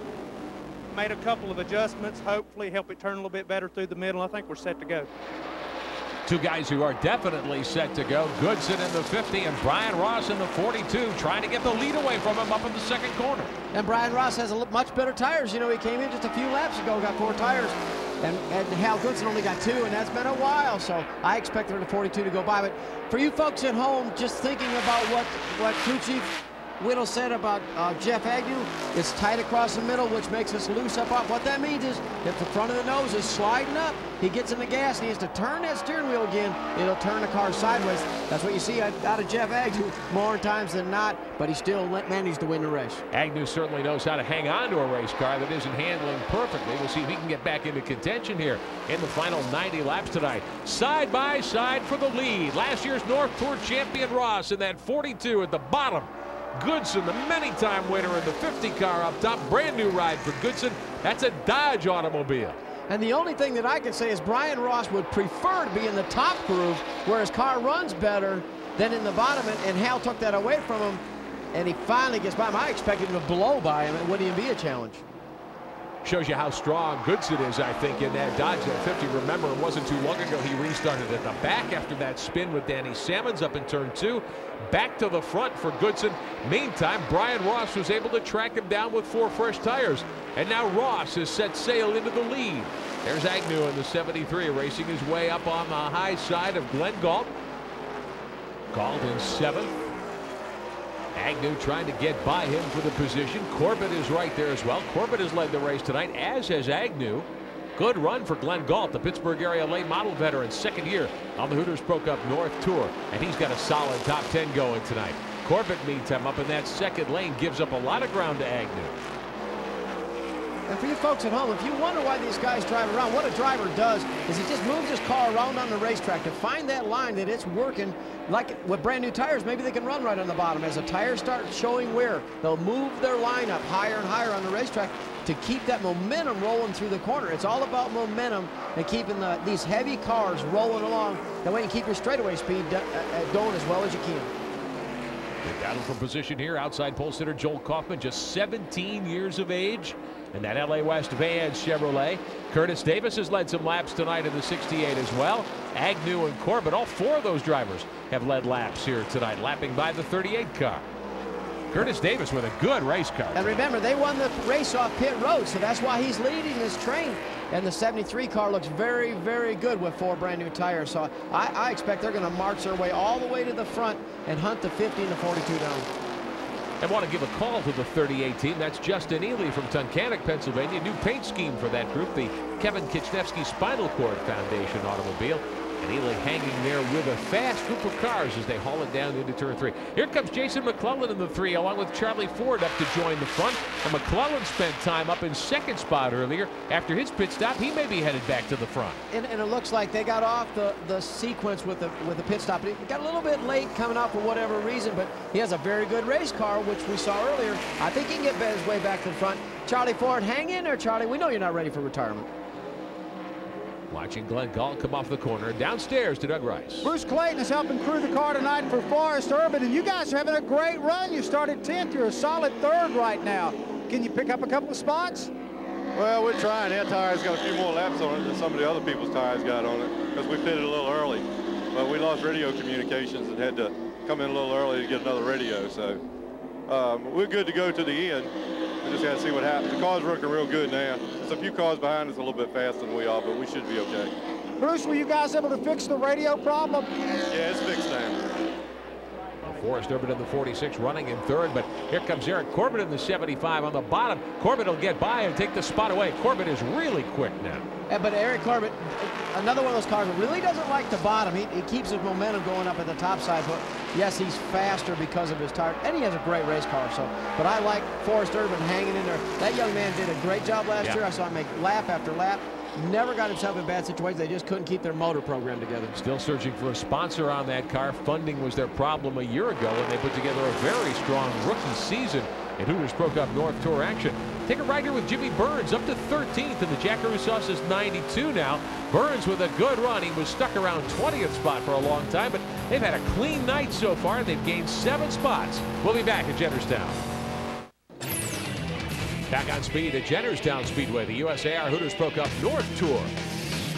made a couple of adjustments, hopefully help it turn a little bit better through the middle. I think we're set to go. Two guys who are definitely set to go. Goodson in the 50 and Brian Ross in the 42, trying to get the lead away from him up in the second corner. And Brian Ross has much better tires. You know, he came in just a few laps ago, got 4 tires. And Hal Goodson only got 2, and that's been a while. So I expect the 42 to go by. But for you folks at home, just thinking about what Crew Chief Whittle said about Jeff Agnew, it's tight across the middle, which makes us loose up off. What that means is if the front of the nose is sliding up, he gets in the gas and he has to turn that steering wheel again. It'll turn the car sideways. That's what you see out of Jeff Agnew more times than not, but he still managed to win the race. Agnew certainly knows how to hang on to a race car that isn't handling perfectly. We'll see if he can get back into contention here in the final 90 laps tonight. Side by side for the lead. Last year's North Tour champion Ross in that 42 at the bottom. Goodson, the many-time winner in the 50 car up top. Brand new ride for Goodson. That's a Dodge automobile. And the only thing that I can say is Brian Ross would prefer to be in the top groove where his car runs better than in the bottom, and Hal took that away from him, and he finally gets by him. I expected him to blow by him. It wouldn't even be a challenge. Shows you how strong Goodson is, I think, in that Dodge at 50. Remember, it wasn't too long ago he restarted at the back after that spin with Danny Sammons up in turn 2. Back to the front for Goodson. Meantime, Brian Ross was able to track him down with 4 fresh tires. And now Ross has set sail into the lead. There's Agnew in the 73, racing his way up on the high side of Glenn Galt. Galt in 7th. Agnew trying to get by him for the position. Corbett is right there as well. Corbett has led the race tonight, as has Agnew. Good run for Glenn Galt, the Pittsburgh area late model veteran, 2nd year on the Hooters Pro Cup North Tour, and he's got a solid top 10 going tonight. Corbett, meantime, up in that 2nd lane, gives up a lot of ground to Agnew. And for you folks at home, if you wonder why these guys drive around, what a driver does is he just moves his car around on the racetrack to find that line that it's working. Like with brand new tires, maybe they can run right on the bottom. As the tires start showing wear, they'll move their line up higher and higher on the racetrack to keep that momentum rolling through the corner. It's all about momentum and keeping these heavy cars rolling along. That way you keep your straightaway speed going as well as you can. They battle for position here. Outside pole sitter Joel Kaufman, just 17 years of age. And that LA West Vans Chevrolet. Curtis Davis has led some laps tonight in the 68 as well. Agnew and Corbett, all 4 of those drivers have led laps here tonight, lapping by the 38 car. Curtis Davis with a good race car. And remember, they won the race off pit road, so that's why he's leading this train. And the 73 car looks very, very good with 4 brand new tires. So I expect they're going to march their way all the way to the front and hunt the 50 and the 42 down. I want to give a call to the 38 team. That's Justin Ely from Tunkhannock, Pennsylvania. New paint scheme for that group, the Kevin Kichnevsky Spinal Cord Foundation automobile. And Ely hanging there with a fast group of cars as they haul it down into turn 3. Here comes Jason McClellan in the 3, along with Charlie Ford up to join the front. And McClellan spent time up in 2nd spot earlier. After his pit stop, he may be headed back to the front. And it looks like they got off the sequence with the pit stop. It got a little bit late coming out for whatever reason, but he has a very good race car, which we saw earlier. I think he can get his way back to the front. Charlie Ford, hang in there, Charlie. We know you're not ready for retirement. Watching Glenn Galt come off the corner. Downstairs to Doug Rice. Bruce Clayton is helping crew the car tonight for Forrest Urban, and you guys are having a great run. You started 10th. You're a solid 3rd right now. Can you pick up a couple of spots? Well, we're trying. That tire's got a few more laps on it than some of the other people's tires got on it because we pitted a little early. But we lost radio communications and had to come in a little early to get another radio. So we're good to go to the end. We just got to see what happens. The car's working real good now. There's a few cars behind us a little bit faster than we are, but we should be okay. Bruce, were you guys able to fix the radio problem? Yeah, it's fixed now. Forrest Urban in the 46 running in 3rd, but here comes Eric Corbett in the 75 on the bottom. Corbett will get by and take the spot away. Corbett is really quick now. Yeah, but Eric Corbett, another one of those cars that really doesn't like the bottom. He keeps his momentum going up at the top side, but yes, he's faster because of his tire, and he has a great race car. So, but I like Forrest Urban hanging in there. That young man did a great job last year. I saw him make lap after lap. Never got himself in bad situations. They just couldn't keep their motor program together. Still searching for a sponsor on that car. Funding was their problem a year ago, and they put together a very strong rookie season in Hooters Pro Cup North Tour action. Take a ride here with Jimmy Burns up to 13th in the Jackaroo Sauce's 92 now. Burns with a good run. He was stuck around 20th spot for a long time, but they've had a clean night so far. They've gained 7 spots. We'll be back at Jennerstown. Back on speed at Jennerstown Speedway, the USAR Hooters Pro Cup North Tour.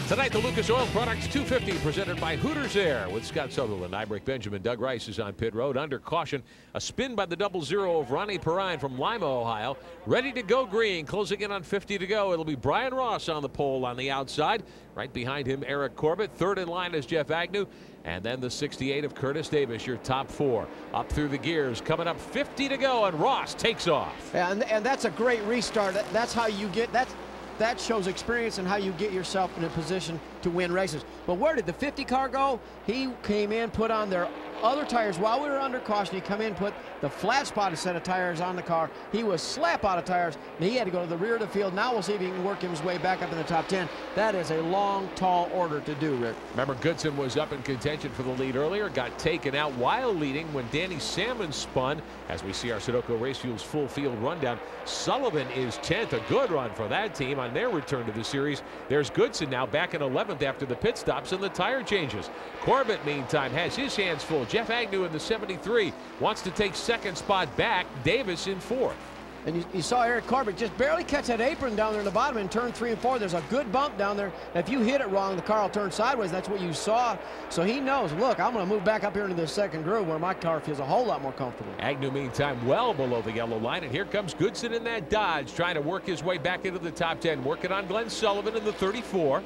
Tonight, the Lucas Oil Products 250 presented by Hooters Air with Scott Sutherland, Iberick Benjamin. Doug Rice is on pit road under caution. A spin by the 00 of Ronnie Perrine from Lima, Ohio. Ready to go green, closing in on 50 to go. It'll be Brian Ross on the pole on the outside. Right behind him, Eric Corbett. Third in line is Jeff Agnew. And then the 68 of Curtis Davis, your top four. Up through the gears, coming up 50 to go, and Ross takes off. Yeah, and that's a great restart. That's how you get, that shows experience and how you get yourself in a position to win races. But where did the 50 car go? He came in, put on their other tires while we were under caution. He come in, put the flat spotted set of tires on the car. He was slap out of tires, and he had to go to the rear of the field. Now we'll see if he can work his way back up in the top 10. That is a long, tall order to do, Rick. Remember, Goodson was up in contention for the lead earlier, got taken out while leading when Danny Salmon spun. As we see our Sudoku Race Fuels full field rundown, Sullivan is 10th. A good run for that team on their return to the series. There's Goodson now back in 11th after the pit stops and the tire changes. Corbett, meantime, has his hands full. Jeff Agnew in the 73 wants to take second spot back. Davis in fourth. And you saw Eric Corbett just barely catch that apron down there in the bottom in turn 3 and 4. There's a good bump down there. If you hit it wrong, the car will turn sideways. That's what you saw. So he knows, look, I'm going to move back up here into this second groove where my car feels a whole lot more comfortable. Agnew, meantime, well below the yellow line. And here comes Goodson in that Dodge, trying to work his way back into the top 10. Working on Glenn Sullivan in the 34.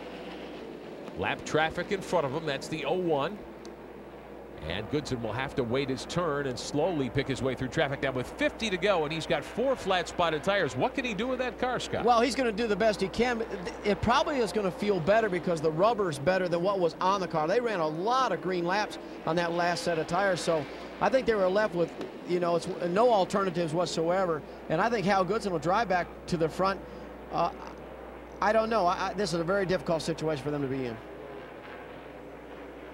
Lap traffic in front of him. That's the 01. And Goodson will have to wait his turn and slowly pick his way through traffic now with 50 to go, and he's got 4 flat spotted tires. What can he do with that car, Scott? Well, he's going to do the best he can. It probably is going to feel better because the rubber's better than what was on the car. They ran a lot of green laps on that last set of tires, so I think they were left with, you know, it's no alternatives whatsoever. And I think Hal Goodson will drive back to the front. I don't know. This is a very difficult situation for them to be in.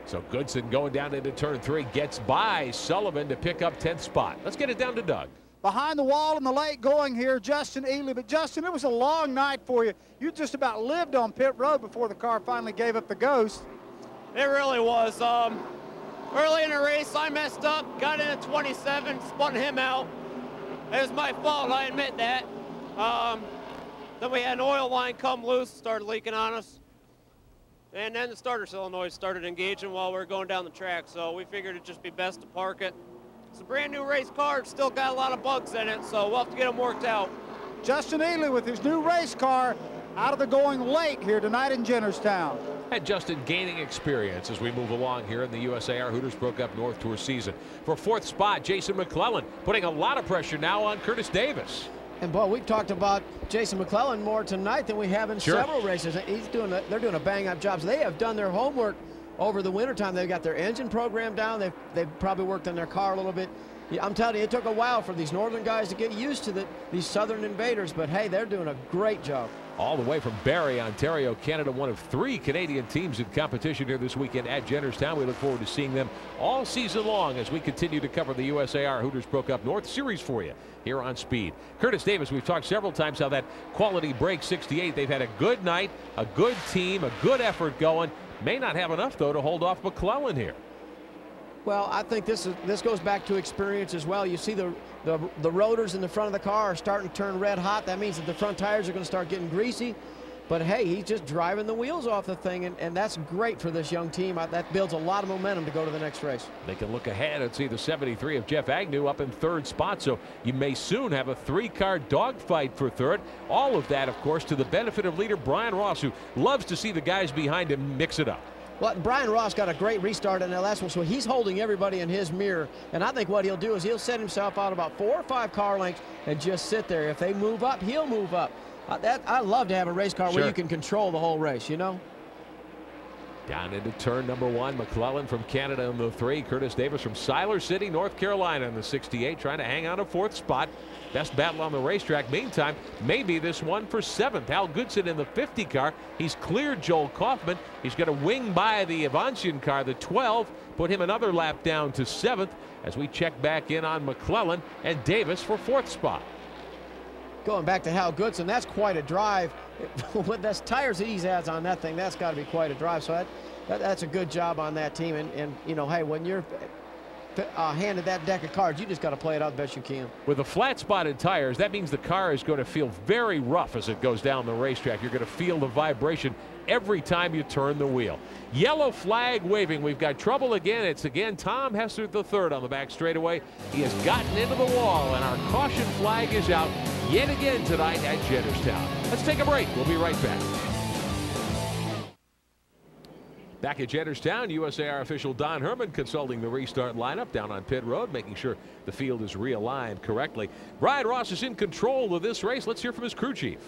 So Goodson going down into turn 3 gets by Sullivan to pick up 10th spot. Let's get it down to Doug. Behind the wall in the late going here, Justin Ely. But Justin, it was a long night for you. You just about lived on pit road before the car finally gave up the ghost. It really was. Early in the race, I messed up, got in at 27, spun him out. It was my fault, I admit that. Then we had an oil line come loose, started leaking on us. And then the starter solenoid started engaging while we were going down the track, so we figured it'd just be best to park it. It's a brand new race car, it's still got a lot of bugs in it, so we'll have to get them worked out. Justin Ely with his new race car out of the going late here tonight in Jennerstown. And Justin gaining experience as we move along here in the USAR Hooters Pro Cup North Tour season. For 4th spot, Jason McClellan putting a lot of pressure now on Curtis Davis. And boy, we've talked about Jason McClellan more tonight than we have in several races. They're doing a bang-up job. So they have done their homework over the wintertime. They've got their engine program down. They've probably worked on their car a little bit. I'm telling you, it took a while for these northern guys to get used to these southern invaders. But hey, they're doing a great job. All the way from Barrie, Ontario, Canada, one of 3 Canadian teams in competition here this weekend at Jennerstown. We look forward to seeing them all season long as we continue to cover the USAR Hooters Pro Cup North Series for you here on Speed. Curtis Davis, we've talked several times how that quality break 68, they've had a good night, a good team, a good effort going. May not have enough, though, to hold off McClellan here. Well, I think this goes back to experience as well. You see the rotors in the front of the car are starting to turn red hot. That means that the front tires are going to start getting greasy. But hey, he's just driving the wheels off the thing, and that's great for this young team. That builds a lot of momentum to go to the next race. They can look ahead and see the 73 of Jeff Agnew up in 3rd spot, so you may soon have a 3-car dogfight for 3rd. All of that, of course, to the benefit of leader Brian Ross, who loves to see the guys behind him mix it up. Well, Brian Ross got a great restart in that last one, so he's holding everybody in his mirror. And I think what he'll do is he'll set himself out about 4 or 5 car lengths and just sit there. If they move up, he'll move up. I love to have a race car where you can control the whole race, you know? Down into turn number 1, McClellan from Canada in the 3. Curtis Davis from Siler City, North Carolina in the 68, trying to hang on a 4th spot. Best battle on the racetrack. Meantime, maybe this one for 7th. Hal Goodson in the 50 car. He's cleared Joel Kaufman. He's going to wing by the Avancian car, the 12, put him another lap down to 7th as we check back in on McClellan and Davis for 4th spot. Going back to Hal Goodson, that's quite a drive. With those tires that he has on that thing, that's got to be quite a drive. So that's a good job on that team. And you know, hey, when you're handed that deck of cards. You just got to play it out the best you can. With the flat-spotted tires, that means the car is going to feel very rough as it goes down the racetrack. You're going to feel the vibration every time you turn the wheel. Yellow flag waving. We've got trouble again. It's again Tom Hester III on the back straightaway. He has gotten into the wall, and our caution flag is out yet again tonight at Jennerstown. Let's take a break. We'll be right back. Back at Jennerstown, USAR official Don Herman consulting the restart lineup down on pit road, making sure the field is realigned correctly. Brian Ross is in control of this race. Let's hear from his crew chief.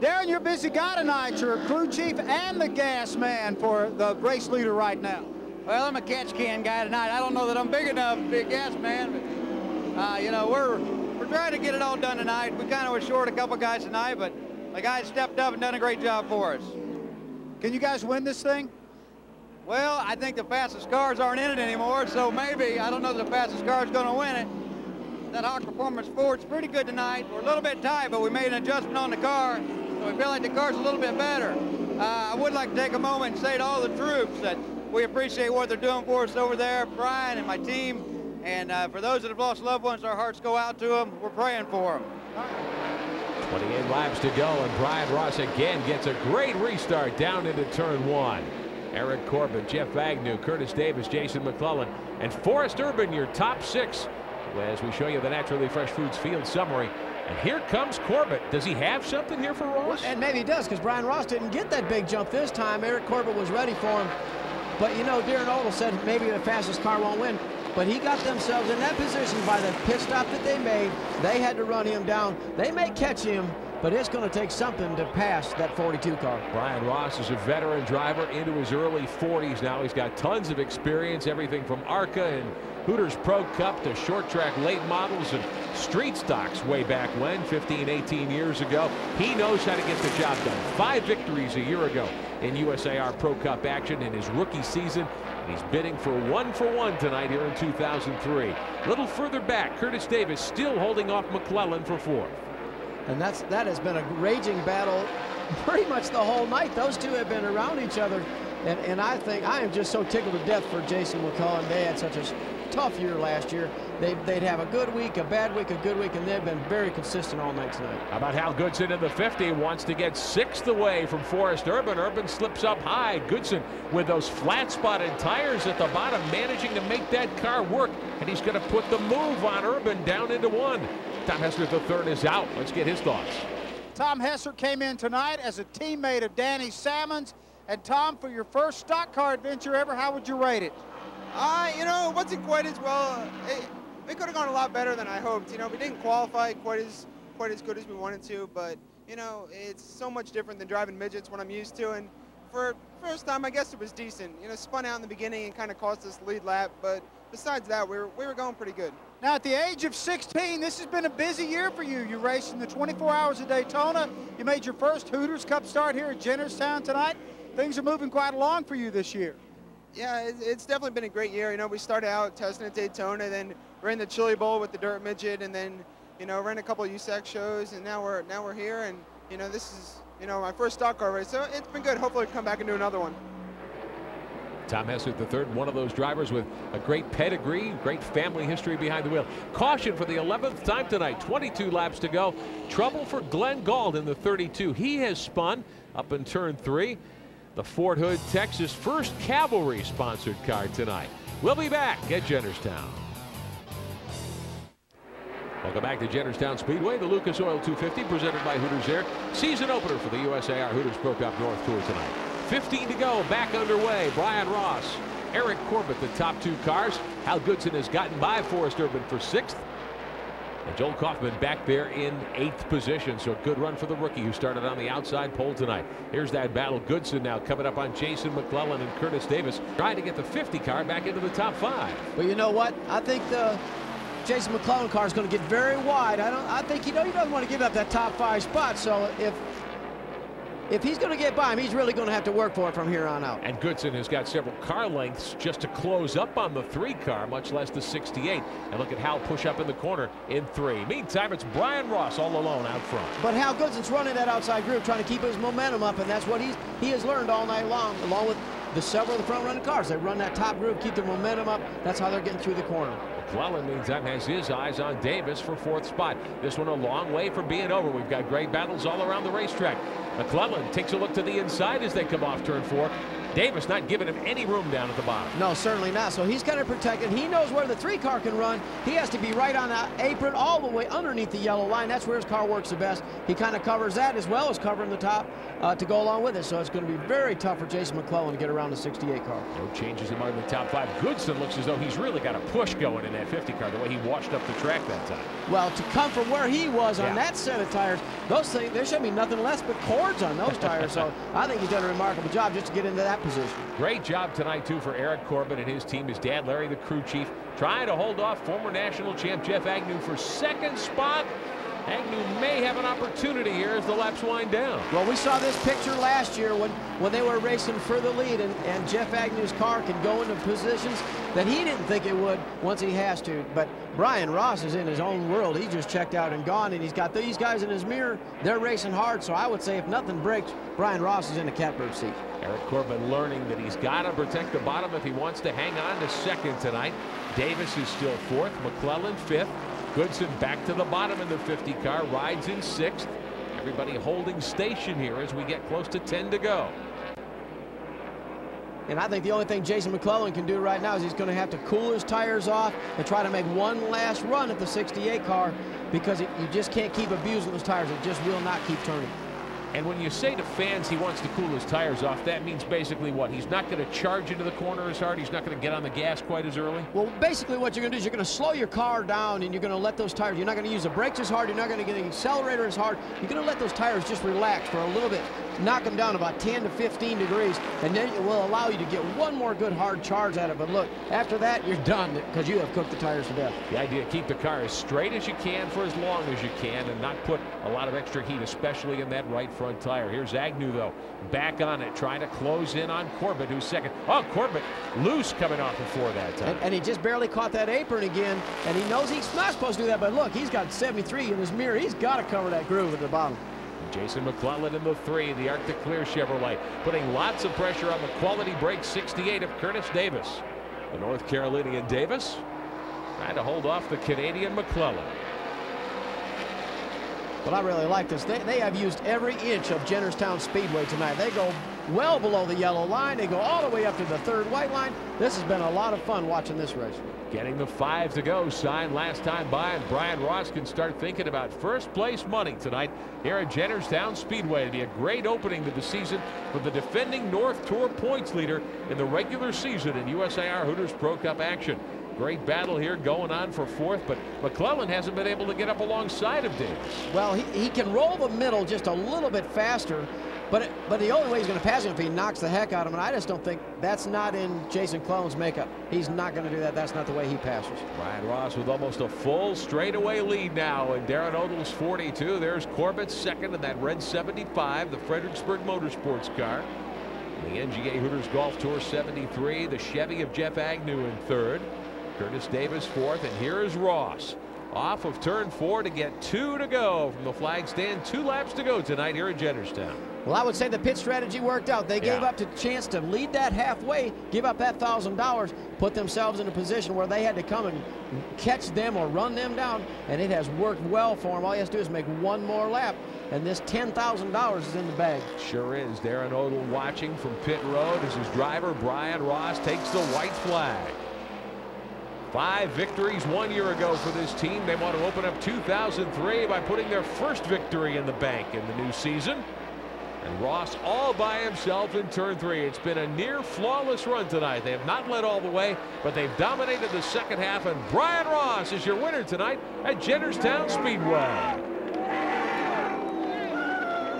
Darren, you're a busy guy tonight. You're a crew chief and the gas man for the race leader right now. Well, I'm a catch can guy tonight. I don't know that I'm big enough to be a gas man, but you know, we're trying to get it all done tonight. We kind of were short a couple guys tonight, but the guys stepped up and done a great job for us. Can you guys win this thing? Well, I think the fastest cars aren't in it anymore, so maybe. I don't know that the fastest car is going to win it. That Hawk Performance Ford's pretty good tonight. We're a little bit tight, but we made an adjustment on the car, so we feel like the car's a little bit better. I would like to take a moment and say to all the troops that we appreciate what they're doing for us over there, Brian and my team, and for those that have lost loved ones, our hearts go out to them. We're praying for them. 28 laps to go, and Brian Ross again gets a great restart down into turn 1. Eric Corbett, Jeff Agnew, Curtis Davis, Jason McClellan, and Forrest Urban, your top 6 as we show you the Naturally Fresh Foods field summary. And here comes Corbett. Does he have something here for Ross? Well, and maybe he does, because Brian Ross didn't get that big jump this time. Eric Corbett was ready for him. But, you know, Darren Odell said maybe the fastest car won't win. But he got themselves in that position by the pit stop that they made. They had to run him down. They may catch him, but it's going to take something to pass that 42 car. Brian Ross is a veteran driver into his early 40s now. He's got tons of experience, everything from ARCA and Hooters Pro Cup to short track late models and street stocks way back when, 15, 18 years ago. He knows how to get the job done. 5 victories a year ago in USAR Pro Cup action in his rookie season. And he's bidding for 1-for-1 tonight here in 2003. A little further back, Curtis Davis still holding off McClellan for 4th. And that has been a raging battle pretty much the whole night. Those two have been around each other. And I think I am just so tickled to death for Jason McClellan. They had such a tough year last year. They'd have a good week, a bad week, a good week, and they've been very consistent all night tonight. How about Hal Goodson in the 50 wants to get 6th away from Forrest Urban. Urban slips up high. Goodson with those flat-spotted tires at the bottom, managing to make that car work, and he's going to put the move on Urban down into 1. Tom Hester III is out. Let's get his thoughts. Tom Hester came in tonight as a teammate of Danny Salmons. And Tom, for your first stock car adventure ever, how would you rate it? You know, it wasn't quite as well. It could have gone a lot better than I hoped. You know, we didn't qualify quite as good as we wanted to, but you know, it's so much different than driving midgets, what I'm used to. And for first time, I guess it was decent. You know, spun out in the beginning and kind of cost us the lead lap, but besides that, we were going pretty good. Now, at the age of 16, this has been a busy year for you. You raced in the 24 Hours of Daytona. You made your first Hooters Cup start here at Jennerstown tonight. Things are moving quite along for you this year. Yeah, it's definitely been a great year. You know, we started out testing at Daytona, then ran the Chili Bowl with the dirt midget, and then, you know, ran a couple of USAC shows, and now we're here, and you know, this is, you know, my first stock car race, so it's been good. Hopefully, come back and do another one. Tom Hester III, one of those drivers with a great pedigree, great family history behind the wheel. Caution for the 11th time tonight, 22 laps to go. Trouble for Glenn Gauld in the 32. He has spun up in turn 3. The Fort Hood, Texas first Cavalry sponsored car tonight. We'll be back at Jennerstown. Welcome back to Jennerstown Speedway, the Lucas Oil 250 presented by Hooters Air. Season opener for the USAR Hooters Pro Cup North Tour tonight. 15 to go, back underway. Brian Ross, Eric Corbett, the top 2 cars. Hal Goodson has gotten by Forrest Urban for 6th. And Joel Kaufman back there in 8th position. So good run for the rookie who started on the outside pole tonight. Here's that battle. Goodson now coming up on Jason McClellan and Curtis Davis, trying to get the 50 car back into the top 5. But you know what? I think the Jason McClellan car is going to get very wide. I think, you know, he doesn't want to give up that top 5 spot. So if he's going to get by him, he's really going to have to work for it from here on out. And Goodson has got several car lengths just to close up on the 3 car, much less the 68. And look at Hal push up in the corner in 3. Meantime, it's Brian Ross all alone out front. But Hal Goodson's running that outside group, trying to keep his momentum up, and that's what he has learned all night long, along with several of the front-running cars. They run that top groove, keep their momentum up. That's how they're getting through the corner. McClellan, meantime, has his eyes on Davis for 4th spot. This one a long way from being over. We've got great battles all around the racetrack. McClellan takes a look to the inside as they come off turn 4. Davis not giving him any room down at the bottom. No, certainly not. So he's got to protect it. He knows where the 3-car can run. He has to be right on that apron all the way underneath the yellow line. That's where his car works the best. He kind of covers that as well as covering the top to go along with it. So it's going to be very tough for Jason McClellan to get around the 68 car. No changes among the top 5. Goodson looks as though he's really got a push going in that 50 car, the way he washed up the track that time. Well, to come from where he was on that set of tires, those things, there should be nothing less but cords on those tires. So I think he's done a remarkable job just to get into that position. Great job tonight, too, for Eric Corbin and his team. His dad, Larry, the crew chief, trying to hold off former national champ Jeff Agnew for 2nd spot. Agnew may have an opportunity here as the laps wind down. Well, we saw this picture last year when they were racing for the lead, and Jeff Agnew's car can go into positions that he didn't think it would once he has to. But Brian Ross is in his own world. He just checked out and gone, and he's got these guys in his mirror. They're racing hard, so I would say if nothing breaks, Brian Ross is in the catbird seat. Eric Corbin learning that he's got to protect the bottom if he wants to hang on to 2nd tonight. Davis is still 4th, McClellan 5th. Goodson back to the bottom in the 50 car, rides in 6th. Everybody holding station here as we get close to 10 to go. And I think the only thing Jason McClellan can do right now is he's going to have to cool his tires off and try to make one last run at the 68 car, because you just can't keep abusing those tires. It just will not keep turning. And when you say to fans he wants to cool his tires off, that means basically what? He's not going to charge into the corner as hard. He's not going to get on the gas quite as early. Well, basically what you're going to do is you're going to slow your car down, and you're going to let those tires, you're not going to use the brakes as hard. You're not going to get the accelerator as hard. You're going to let those tires just relax for a little bit, knock them down about 10 to 15 degrees, and then it will allow you to get one more good hard charge at it. But look, after that, you're done because you have cooked the tires to death. The idea, keep the car as straight as you can for as long as you can and not put a lot of extra heat, especially in that right front tire. Here's Agnew, though, back on it, trying to close in on Corbett, who's 2nd. Oh, Corbett loose coming off before that time. And he just barely caught that apron again, and he knows he's not supposed to do that, but look, he's got 73 in his mirror. He's got to cover that groove at the bottom. Jason McClellan in the 3, the Arctic Clear Chevrolet, putting lots of pressure on the quality brake 68 of Curtis Davis. The North Carolinian Davis trying to hold off the Canadian McClellan. But I really like this. They have used every inch of Jennerstown Speedway tonight. They go well below the yellow line. They go all the way up to the 3rd white line. This has been a lot of fun watching this race. Getting the 5 to go sign last time by, and Brian Ross can start thinking about 1st place money tonight here at Jennerstown Speedway. It'll be a great opening to the season for the defending North Tour points leader in the regular season in USAR Hooters Pro Cup action. Great battle here going on for 4th, but McClellan hasn't been able to get up alongside of Davis. Well, he can roll the middle just a little bit faster, but the only way he's going to pass him if he knocks the heck out of him, and I just don't think that's not in Jason McClellan's makeup. He's not going to do that. That's not the way he passes. Brian Ross with almost a full straightaway lead now, and Darren Odell's 42. There's Corbett's 2nd in that red 75, the Fredericksburg Motorsports car. The NGA Hooters Golf Tour 73, the Chevy of Jeff Agnew in 3rd. Curtis Davis 4th, and here is Ross off of turn 4 to get 2 to go from the flag stand. 2 laps to go tonight here at Jennerstown. Well, I would say the pit strategy worked out. They gave up the chance to lead that halfway, give up that $1,000, put themselves in a position where they had to come and catch them or run them down, and it has worked well for them. All he has to do is make one more lap, and this $10,000 is in the bag. Sure is. Darren Odell watching from pit road as his driver Brian Ross takes the white flag. 5 victories 1 year ago for this team. They want to open up 2003 by putting their 1st victory in the bank in the new season. And Ross all by himself in turn 3. It's been a near flawless run tonight. They have not led all the way, but they've dominated the 2nd half. And Brian Ross is your winner tonight at Jennerstown Speedway.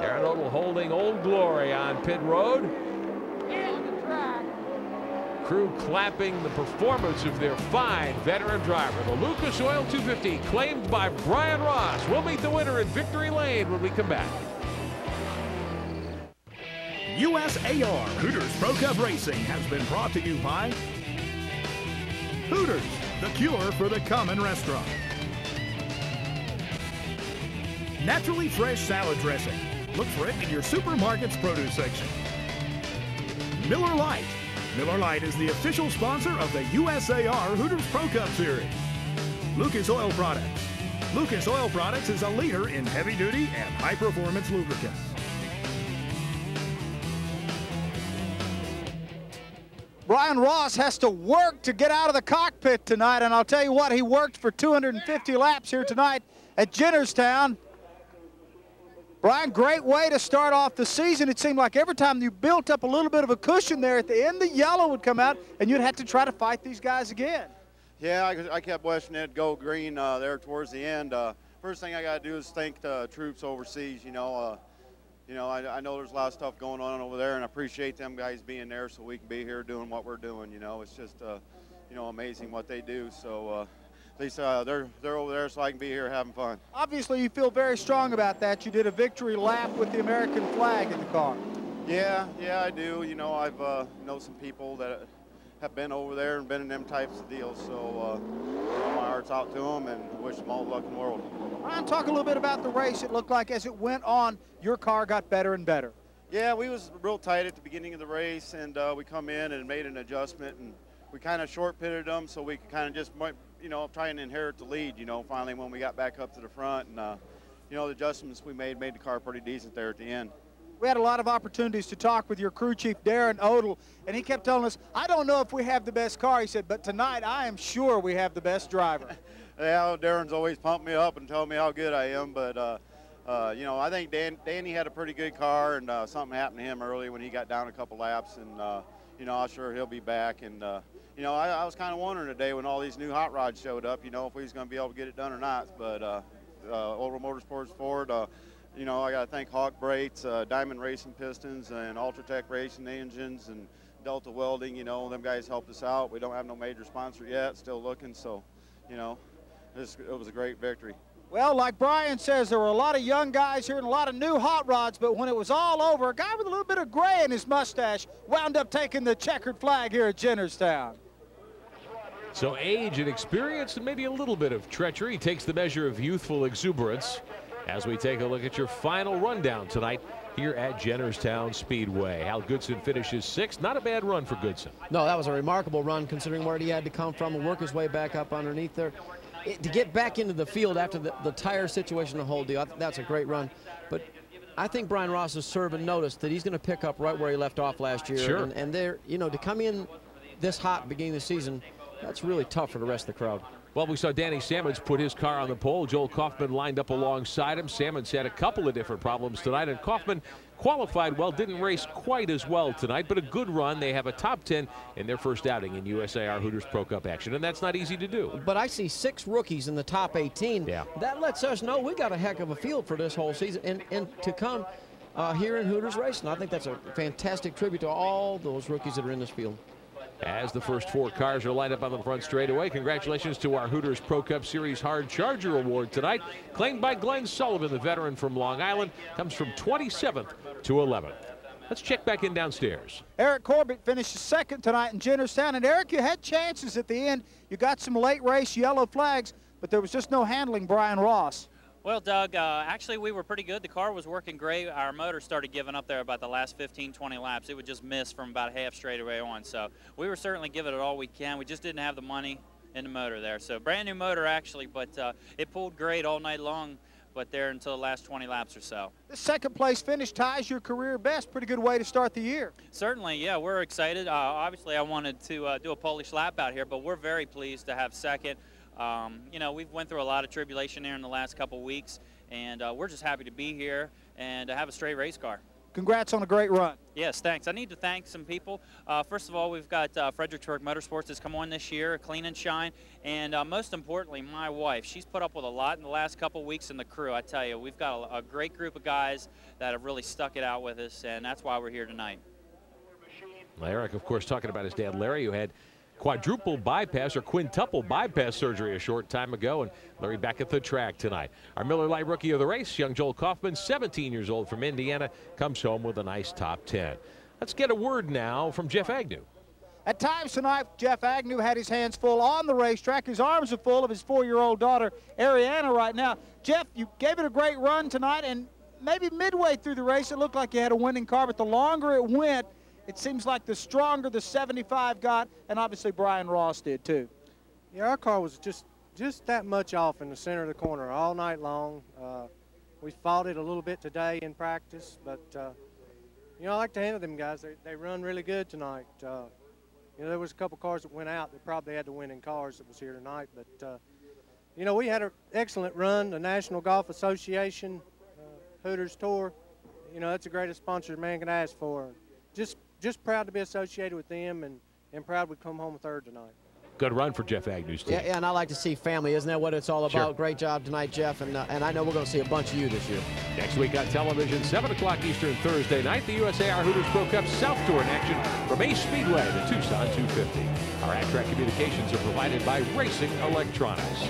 Darren Odell holding Old Glory on pit road. Crew clapping the performance of their fine veteran driver. The Lucas Oil 250 claimed by Brian Ross. We'll meet the winner in Victory Lane when we come back. USAR Hooters Pro Cup Racing has been brought to you by Hooters, the cure for the common restaurant. Naturally fresh salad dressing. Look for it in your supermarket's produce section. Miller Lite. Miller Lite is the official sponsor of the USAR Hooters Pro Cup Series. Lucas Oil Products. Lucas Oil Products is a leader in heavy-duty and high-performance lubricants. Brian Ross has to work to get out of the cockpit tonight, and I'll tell you what, he worked for 250 laps here tonight at Jennerstown. Brian, great way to start off the season. It seemed like every time you built up a little bit of a cushion there at the end, the yellow would come out, and you'd have to try to fight these guys again. Yeah, I kept wishing it'd go green there towards the end. First thing I got to do is thank the troops overseas. I know there's a lot of stuff going on over there, and I appreciate them guys being there so we can be here doing what we're doing. It's just amazing what they do. So at least they're over there so I can be here having fun. Obviously, you feel very strong about that. You did a victory lap with the American flag in the car. Yeah, I do. I've know some people that have been over there and been in them types of deals. So my heart's out to them and wish them all the luck in the world. Ryan, talk a little bit about the race. It looked like as it went on, your car got better and better. Yeah, we was real tight at the beginning of the race, and we come in and made an adjustment, and we kind of short pitted them so we could kind of just, try and inherit the lead, finally when we got back up to the front. And, the adjustments we made the car pretty decent there at the end. We had a lot of opportunities to talk with your crew chief, Darren Odell, and he kept telling us, I don't know if we have the best car, he said, but tonight I am sure we have the best driver. Yeah, Darren's always pumped me up and telling me how good I am, but, I think Danny had a pretty good car, and something happened to him early when he got down a couple laps, and, I'm sure he'll be back. And, I was kind of wondering today when all these new hot rods showed up, if we was going to be able to get it done or not, but Oral Motorsports Ford, I got to thank Hawk Brakes, Diamond Racing Pistons, and Ultratech Racing Engines, and Delta Welding. Them guys helped us out. We don't have no major sponsor yet, still looking, so, it was a great victory. Well, like Brian says, there were a lot of young guys here and a lot of new hot rods, but when it was all over, a guy with a little bit of gray in his mustache wound up taking the checkered flag here at Jennerstown. So age and experience and maybe a little bit of treachery takes the measure of youthful exuberance as we take a look at your final rundown tonight here at Jennerstown Speedway. Hal Goodson finishes 6th. Not a bad run for Goodson. No, that was a remarkable run considering where he had to come from and work his way back up underneath there. To get back into the field after the tire situation, the whole deal, that's a great run. But I think Brian Ross is serving notice that he's going to pick up right where he left off last year. Sure. And they're, to come in this hot beginning of the season, that's really tough for the rest of the crowd. Well, we saw Danny Sammons put his car on the pole. Joel Kaufman lined up alongside him. Sammons had a couple of different problems tonight, and Kaufman qualified well, didn't race quite as well tonight, but a good run. They have a top 10 in their first outing in USAR Hooters Pro Cup action, and that's not easy to do. But I see 6 rookies in the top 18. Yeah. That lets us know we got a heck of a field for this whole season and to come here in Hooters Racing. I think that's a fantastic tribute to all those rookies that are in this field. As the first 4 cars are lined up on the front straightaway, congratulations to our Hooters Pro Cup Series Hard Charger Award tonight, claimed by Glenn Sullivan, the veteran from Long Island, comes from 27th to 11th. Let's check back in downstairs. Eric Corbett finished 2nd tonight in Jennerstown. And Eric, you had chances at the end. You got some late race yellow flags, but there was just no handling Brian Ross. Well, Doug, actually we were pretty good. The car was working great. Our motor started giving up there about the last 15, 20 laps. It would just miss from about half straightaway on. So we were certainly giving it all we can. We just didn't have the money in the motor there. So brand new motor actually, but it pulled great all night long, but there until the last 20 laps or so. The 2nd place finish ties your career best. Pretty good way to start the year. Certainly, yeah, we're excited. Obviously I wanted to do a Polish lap out here, but we're very pleased to have 2nd. We've went through a lot of tribulation here in the last couple weeks, and we're just happy to be here and to have a straight race car. Congrats on a great run. Yes, thanks. I need to thank some people. First of all, we've got Fredericksburg Motorsports has come on this year, clean and shine, and most importantly, my wife. She's put up with a lot in the last couple weeks in the crew. I tell you, we've got a great group of guys that have really stuck it out with us, and that's why we're here tonight. Eric, of course, talking about his dad, Larry, who had quadruple bypass or quintuple bypass surgery a short time ago, and Larry back at the track tonight. Our Miller Lite Rookie of the Race, young Joel Kaufman, 17 years old from Indiana, comes home with a nice top 10. Let's get a word now from Jeff Agnew. At times tonight, Jeff Agnew had his hands full on the racetrack. His arms are full of his 4-year-old daughter, Ariana, right now. Jeff, you gave it a great run tonight, and maybe midway through the race, it looked like you had a winning car, but the longer it went, it seems like the stronger the 75 got, and obviously Brian Ross did too. Yeah, our car was just that much off in the center of the corner all night long. We fought it a little bit today in practice, but you know, I like to handle them guys. They run really good tonight. You know, there was a couple cars that went out that probably had the winning cars that was here tonight, but you know, we had an excellent run. The National Golf Association Hooters Tour, you know, that's the greatest sponsor a man can ask for. Just proud to be associated with them, and proud we come home third tonight. Good run for Jeff Agnew's team. Yeah, and I like to see family. Isn't that what it's all about? Sure. Great job tonight, Jeff, and I know we're going to see a bunch of you this year. Next week on television, 7 o'clock Eastern Thursday night, the USAR Hooters Pro Cup South Tour in action from Ace Speedway, the Tucson 250. Our at-track communications are provided by Racing Electronics.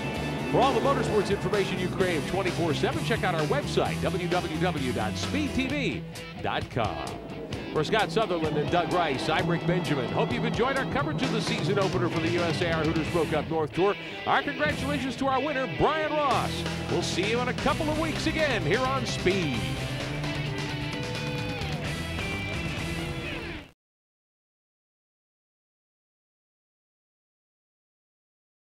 For all the motorsports information you crave 24/7, check out our website, www.speedtv.com. For Scott Sutherland and Doug Rice, I'm Rick Benjamin. Hope you've enjoyed our coverage of the season opener for the USAR Hooters Pro Cup North Tour. Our congratulations to our winner, Brian Ross. We'll see you in a couple of weeks again here on Speed.